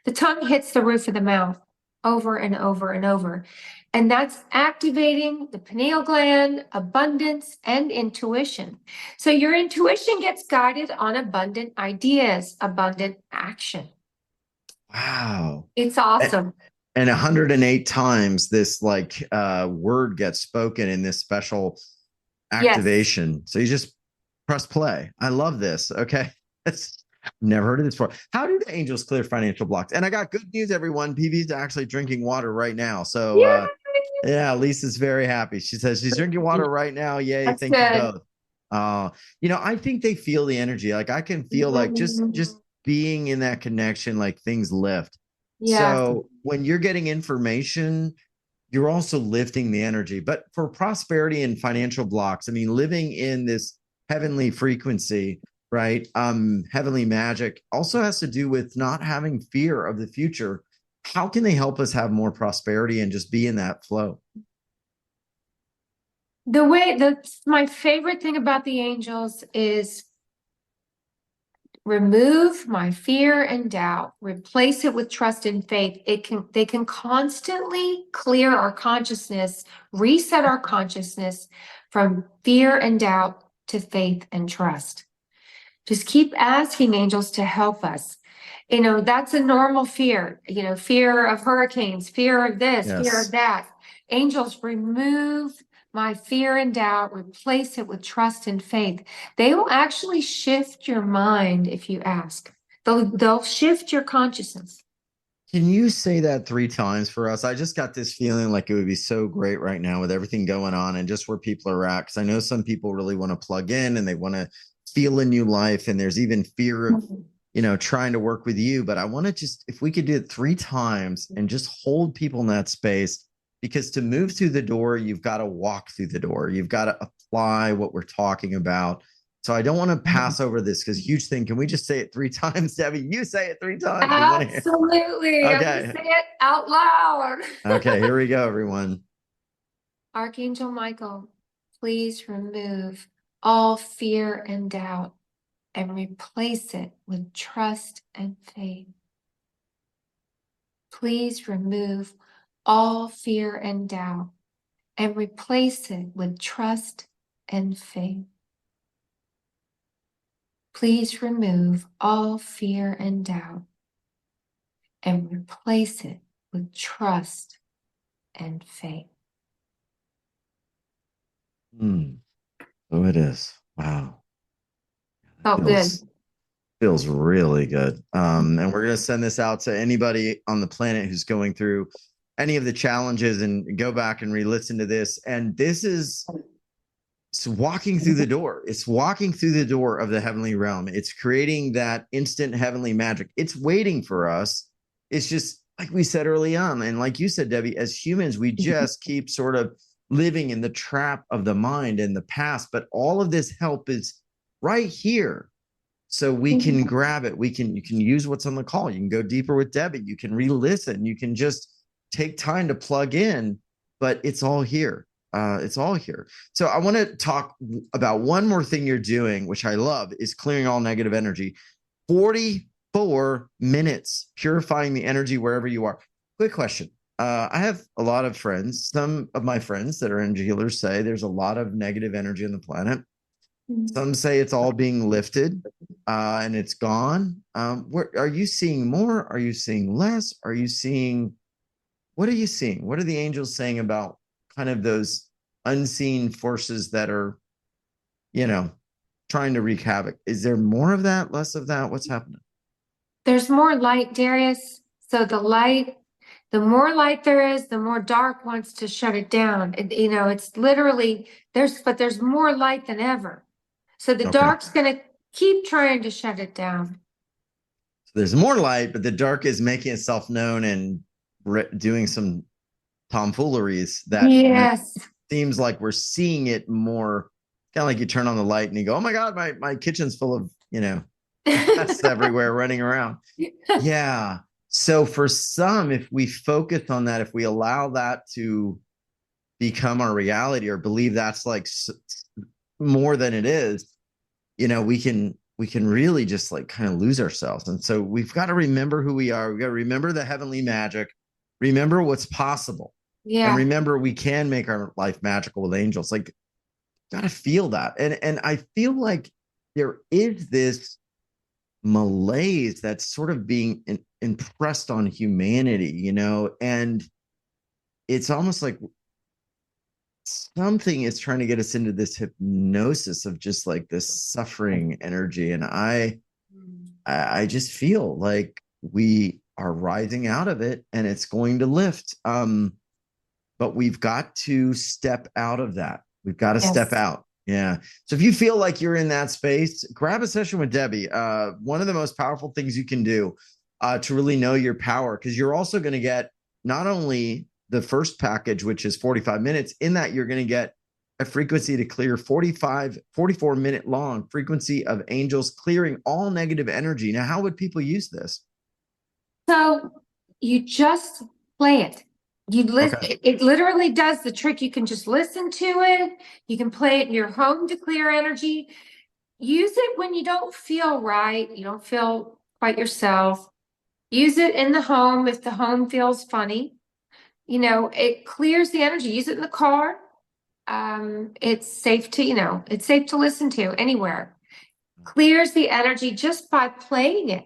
Speaker 3: The tongue hits the roof of the mouth over and over and over. And that's activating the pineal gland, abundance, and intuition. So your intuition gets guided on abundant ideas, abundant action.
Speaker 2: Wow.
Speaker 3: It's awesome.
Speaker 2: And 108 times this word gets spoken in this special activation. Yes. So you just press play. I love this. Okay. Never heard of this before. How do the angels clear financial blocks? And I got good news, everyone. PV's actually drinking water right now. So yeah, Lisa's very happy. She says she's drinking water right now. Yay.
Speaker 3: That's
Speaker 2: thank
Speaker 3: good.
Speaker 2: you both. I think they feel the energy. Like I can feel like just being in that connection, like things lift. Yes. So when you're getting information, you're also lifting the energy. But for prosperity and financial blocks, I mean, living in this heavenly frequency, right? Heavenly magic also has to do with not having fear of the future. How can they help us have more prosperity and just be in that flow?
Speaker 3: My favorite thing about the angels is remove my fear and doubt, replace it with trust and faith. They can constantly clear our consciousness, reset our consciousness from fear and doubt to faith and trust. Just keep asking angels to help us. That's a normal fear, fear of hurricanes, fear of this, fear of that. Angels, remove my fear and doubt, replace it with trust and faith. They will actually shift your mind if you ask. They'll shift your consciousness.
Speaker 2: Can you say that 3 times for us? I just got this feeling like it would be so great right now with everything going on and just where people are at. Because I know some people really want to plug in and they want to feel a new life. And there's even fear of, trying to work with you. But I want to just, if we could do it 3 times and just hold people in that space, because to move through the door, you've got to walk through the door. You've got to apply what we're talking about. So I don't want to pass over this because huge thing. Can we just say it 3 times, Debbie? You say it 3 times.
Speaker 3: Absolutely. Okay. I'm going to say it out loud.
Speaker 2: Okay, here we go, everyone.
Speaker 3: Archangel Michael, please remove all fear and doubt and replace it with trust and faith. Please remove all fear and doubt and replace it with trust and faith. Please remove all fear and doubt and replace it with trust and faith.
Speaker 2: So it is. Wow.
Speaker 3: Felt good.
Speaker 2: Feels really good. And we're going to send this out to anybody on the planet who's going through any of the challenges, and go back and re-listen to this. And this is walking through the door. It's walking through the door of the heavenly realm. It's creating that instant heavenly magic. It's waiting for us. It's just like we said early on. And like you said, Debbie, as humans, we just keep sort of living in the trap of the mind and the past. But all of this help is right here. So we can grab it. You can use what's on the call. You can go deeper with Debbie. You can re-listen. You can just take time to plug in, but it's all here. It's all here. So I want to talk about one more thing you're doing, which I love, is clearing all negative energy. 44 minutes, purifying the energy wherever you are. Quick question. I have a lot of friends. Some of my friends that are energy healers say there's a lot of negative energy on the planet. Some say it's all being lifted and it's gone. Where are you seeing more? Are you seeing less? What are you seeing? What are the angels saying about kind of those unseen forces that are, trying to wreak havoc? Is there more of that, less of that? What's happening?
Speaker 3: There's more light, Darius. So the more light there is, the more dark wants to shut it down. It's literally there's more light than ever. So the dark's going to keep trying to shut it down.
Speaker 2: So there's more light, but the dark is making itself known and doing some tomfooleries that seems like we're seeing it more. Kind of like you turn on the light and you go, oh my God, my kitchen's full of, pests everywhere running around. Yeah. So for some, if we focus on that, if we allow that to become our reality or believe that's like more than it is, we can really just like kind of lose ourselves. And so we've got to remember who we are. We've got to remember the heavenly magic, remember what's possible, and remember we can make our life magical with angels. Like, got to feel that. And I feel like there is this malaise that's sort of being impressed on humanity, and it's almost like something is trying to get us into this hypnosis of just like this suffering energy. And I just feel like we are rising out of it and it's going to lift. But we've got to step out of that. We've got to step out. Yeah. So if you feel like you're in that space, grab a session with Debbie. One of the most powerful things you can do to really know your power, because you're also going to get not only the first package, which is 45 minutes. In that, you're going to get a frequency to clear 44-minute long frequency of angels clearing all negative energy. Now, how would people use this?
Speaker 3: So you just play it. You listen. Okay. It literally does the trick. You can just listen to it. You can play it in your home to clear energy. Use it when you don't feel right. You don't feel quite yourself. Use it in the home if the home feels funny. It clears the energy. Use it in the car. It's safe to, it's safe to listen to anywhere. Clears the energy just by playing it.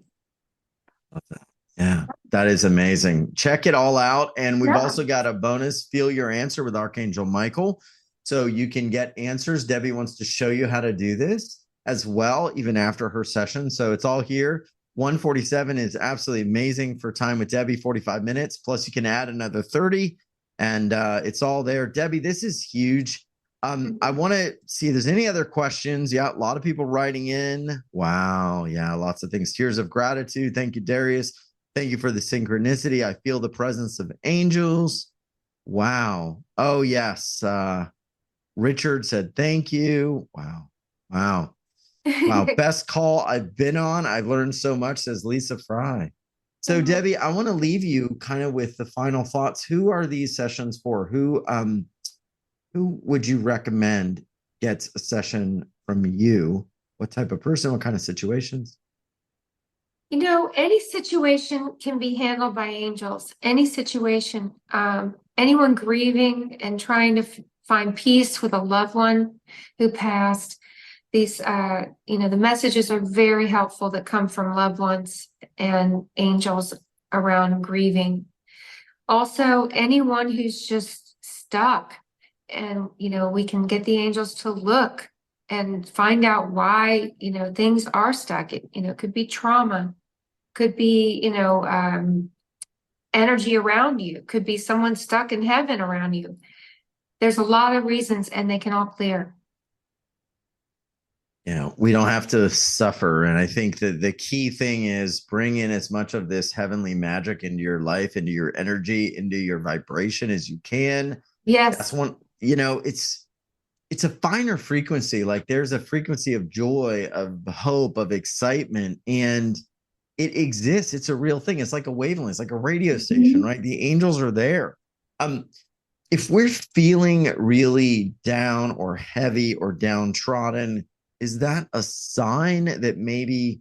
Speaker 2: Love that. Yeah, that is amazing. Check it all out. And we've also got a bonus, Feel Your Answer with Archangel Michael. So you can get answers. Debbie wants to show you how to do this as well, even after her session. So it's all here. 147 is absolutely amazing for time with Debbie, 45 minutes. Plus you can add another 30 and it's all there. Debbie, this is huge. I want to see if there's any other questions. Yeah, a lot of people writing in. Wow. Yeah, lots of things. Tears of gratitude. Thank you, Darius. Thank you for the synchronicity. I feel the presence of angels. Wow. Oh, yes. Richard said, thank you. Wow. Wow. Wow. Best call I've been on. I've learned so much, says Lisa Fry. So Debbie, I want to leave you kind of with the final thoughts. Who are these sessions for? Who would you recommend gets a session from you? What type of person? What kind of situations?
Speaker 3: Any situation can be handled by angels. Any situation, anyone grieving and trying to find peace with a loved one who passed. These, the messages are very helpful that come from loved ones and angels around grieving. Also, anyone who's just stuck, and, we can get the angels to look and find out why, things are stuck. It could be trauma, could be, energy around you, could be someone stuck in heaven around you. There's a lot of reasons and they can all clear.
Speaker 2: We don't have to suffer. And I think that the key thing is bring in as much of this heavenly magic into your life, into your energy, into your vibration as you can.
Speaker 3: Yes.
Speaker 2: That's one, it's a finer frequency. Like there's a frequency of joy, of hope, of excitement, and it exists. It's a real thing. It's like a wavelength. It's like a radio station, right? The angels are there. If we're feeling really down or heavy or downtrodden, is that a sign that maybe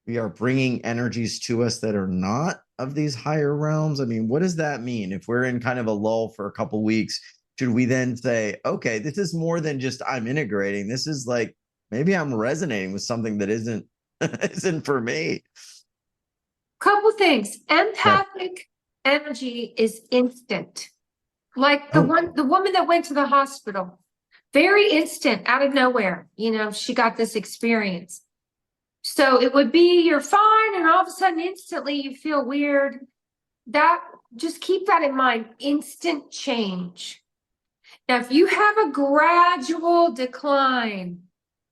Speaker 2: we are bringing energies to us that are not of these higher realms? I mean, what does that mean? If we're in kind of a lull for a couple of weeks, should we then say, okay, this is more than just I'm integrating. This is like, maybe I'm resonating with something that isn't for me.
Speaker 3: Couple things. Empathic energy is instant. Like the woman that went to the hospital. Very instant, out of nowhere, she got this experience. So it would be you're fine, and all of a sudden, instantly, you feel weird. Just keep that in mind. Instant change. Now, if you have a gradual decline,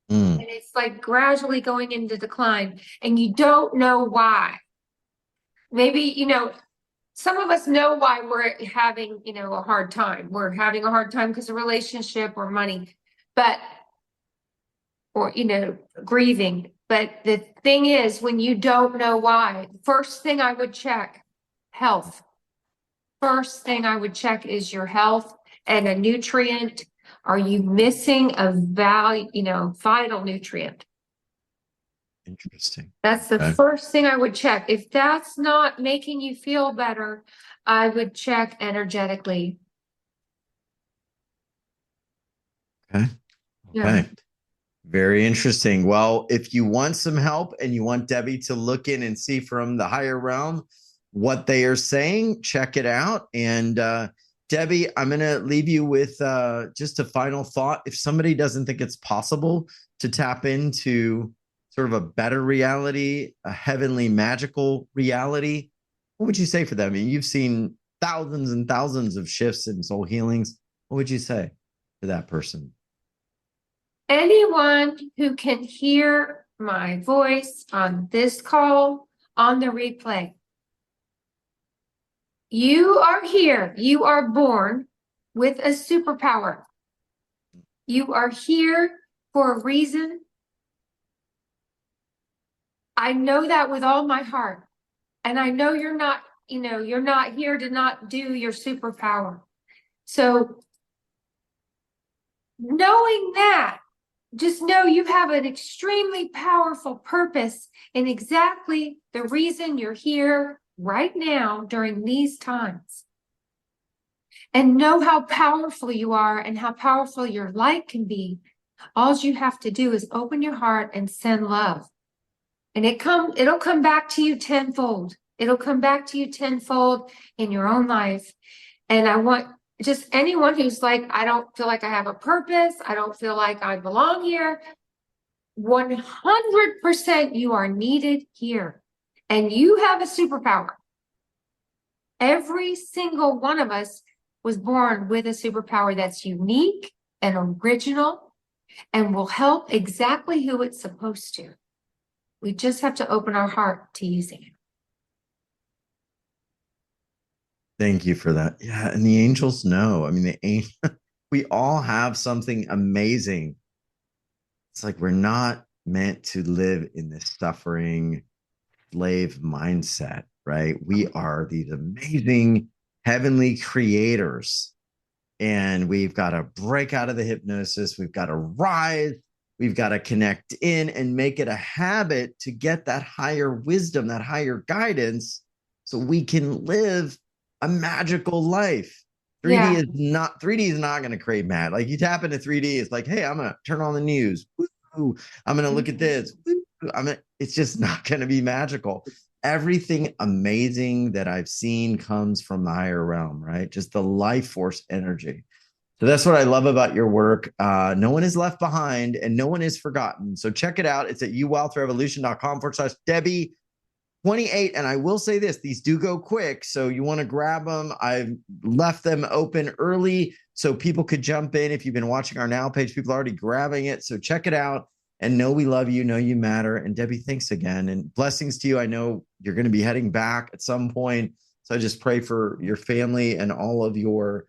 Speaker 3: and it's like gradually going into decline, and you don't know why, maybe some of us know why we're having, a hard time. We're having a hard time because of relationship or money, or grieving. But the thing is, when you don't know why, first thing I would check, health. First thing I would check is your health and a nutrient Are you missing a vital nutrient?
Speaker 2: Interesting.
Speaker 3: That's the first thing I would check. If that's not making you feel better, I would check energetically.
Speaker 2: Okay.
Speaker 3: Yeah.
Speaker 2: Very interesting. Well, if you want some help and you want Debbie to look in and see from the higher realm what they are saying, check it out. And Debbie, I'm going to leave you with just a final thought. If somebody doesn't think it's possible to tap into sort of a better reality, a heavenly magical reality, what would you say for them? I mean, you've seen thousands and thousands of shifts and soul healings. What would you say to that person?
Speaker 3: Anyone who can hear my voice on this call, on the replay, you are here. You are born with a superpower. You are here for a reason. I know that with all my heart. And I know you're not here to not do your superpower. So knowing that, just know you have an extremely powerful purpose in exactly the reason you're here right now during these times. And know how powerful you are and how powerful your light can be. All you have to do is open your heart and send love. And it'll come back to you tenfold. It'll come back to you tenfold in your own life. And I want just anyone who's like, I don't feel like I have a purpose. I don't feel like I belong here. 100% you are needed here. And you have a superpower. Every single one of us was born with a superpower that's unique and original and will help exactly who it's supposed to. We just have to open our heart to using it.
Speaker 2: Thank you for that. Yeah, and the angels know. I mean, we all have something amazing. It's like we're not meant to live in this suffering slave mindset, right? We are these amazing heavenly creators, and we've got to break out of the hypnosis. We've got to rise. We've got to connect in and make it a habit to get that higher wisdom, that higher guidance, so we can live a magical life. 3D is not going to create mad. Like you tap into 3D, it's like, hey, I'm going to turn on the news. Woo-hoo. I'm going to look at this. It's just not going to be magical. Everything amazing that I've seen comes from the higher realm, right? Just the life force energy. So that's what I love about your work. No one is left behind and no one is forgotten. So check it out. It's at uwealthrevolution.com/Debbie 28. And I will say this, these do go quick. So you want to grab them. I've left them open early so people could jump in. If you've been watching our Now page, people are already grabbing it. So check it out and know we love you, know you matter. And Debbie, thanks again. And blessings to you. I know you're going to be heading back at some point. So I just pray for your family and all of your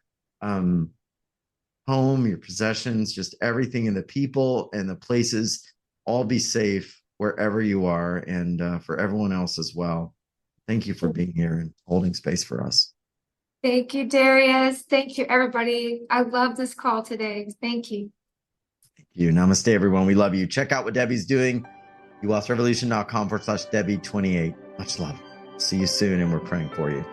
Speaker 2: home, your possessions, just everything, and the people and the places, all be safe wherever you are, and for everyone else as well. Thank you for being here and holding space for us.
Speaker 3: Thank you, Darius. Thank you, everybody. I love this call today. Thank you.
Speaker 2: Thank you. Namaste, everyone. We love you. Check out what Debbie's doing. uwealthrevolution.com/Debbie 28. Much love. See you soon, and we're praying for you.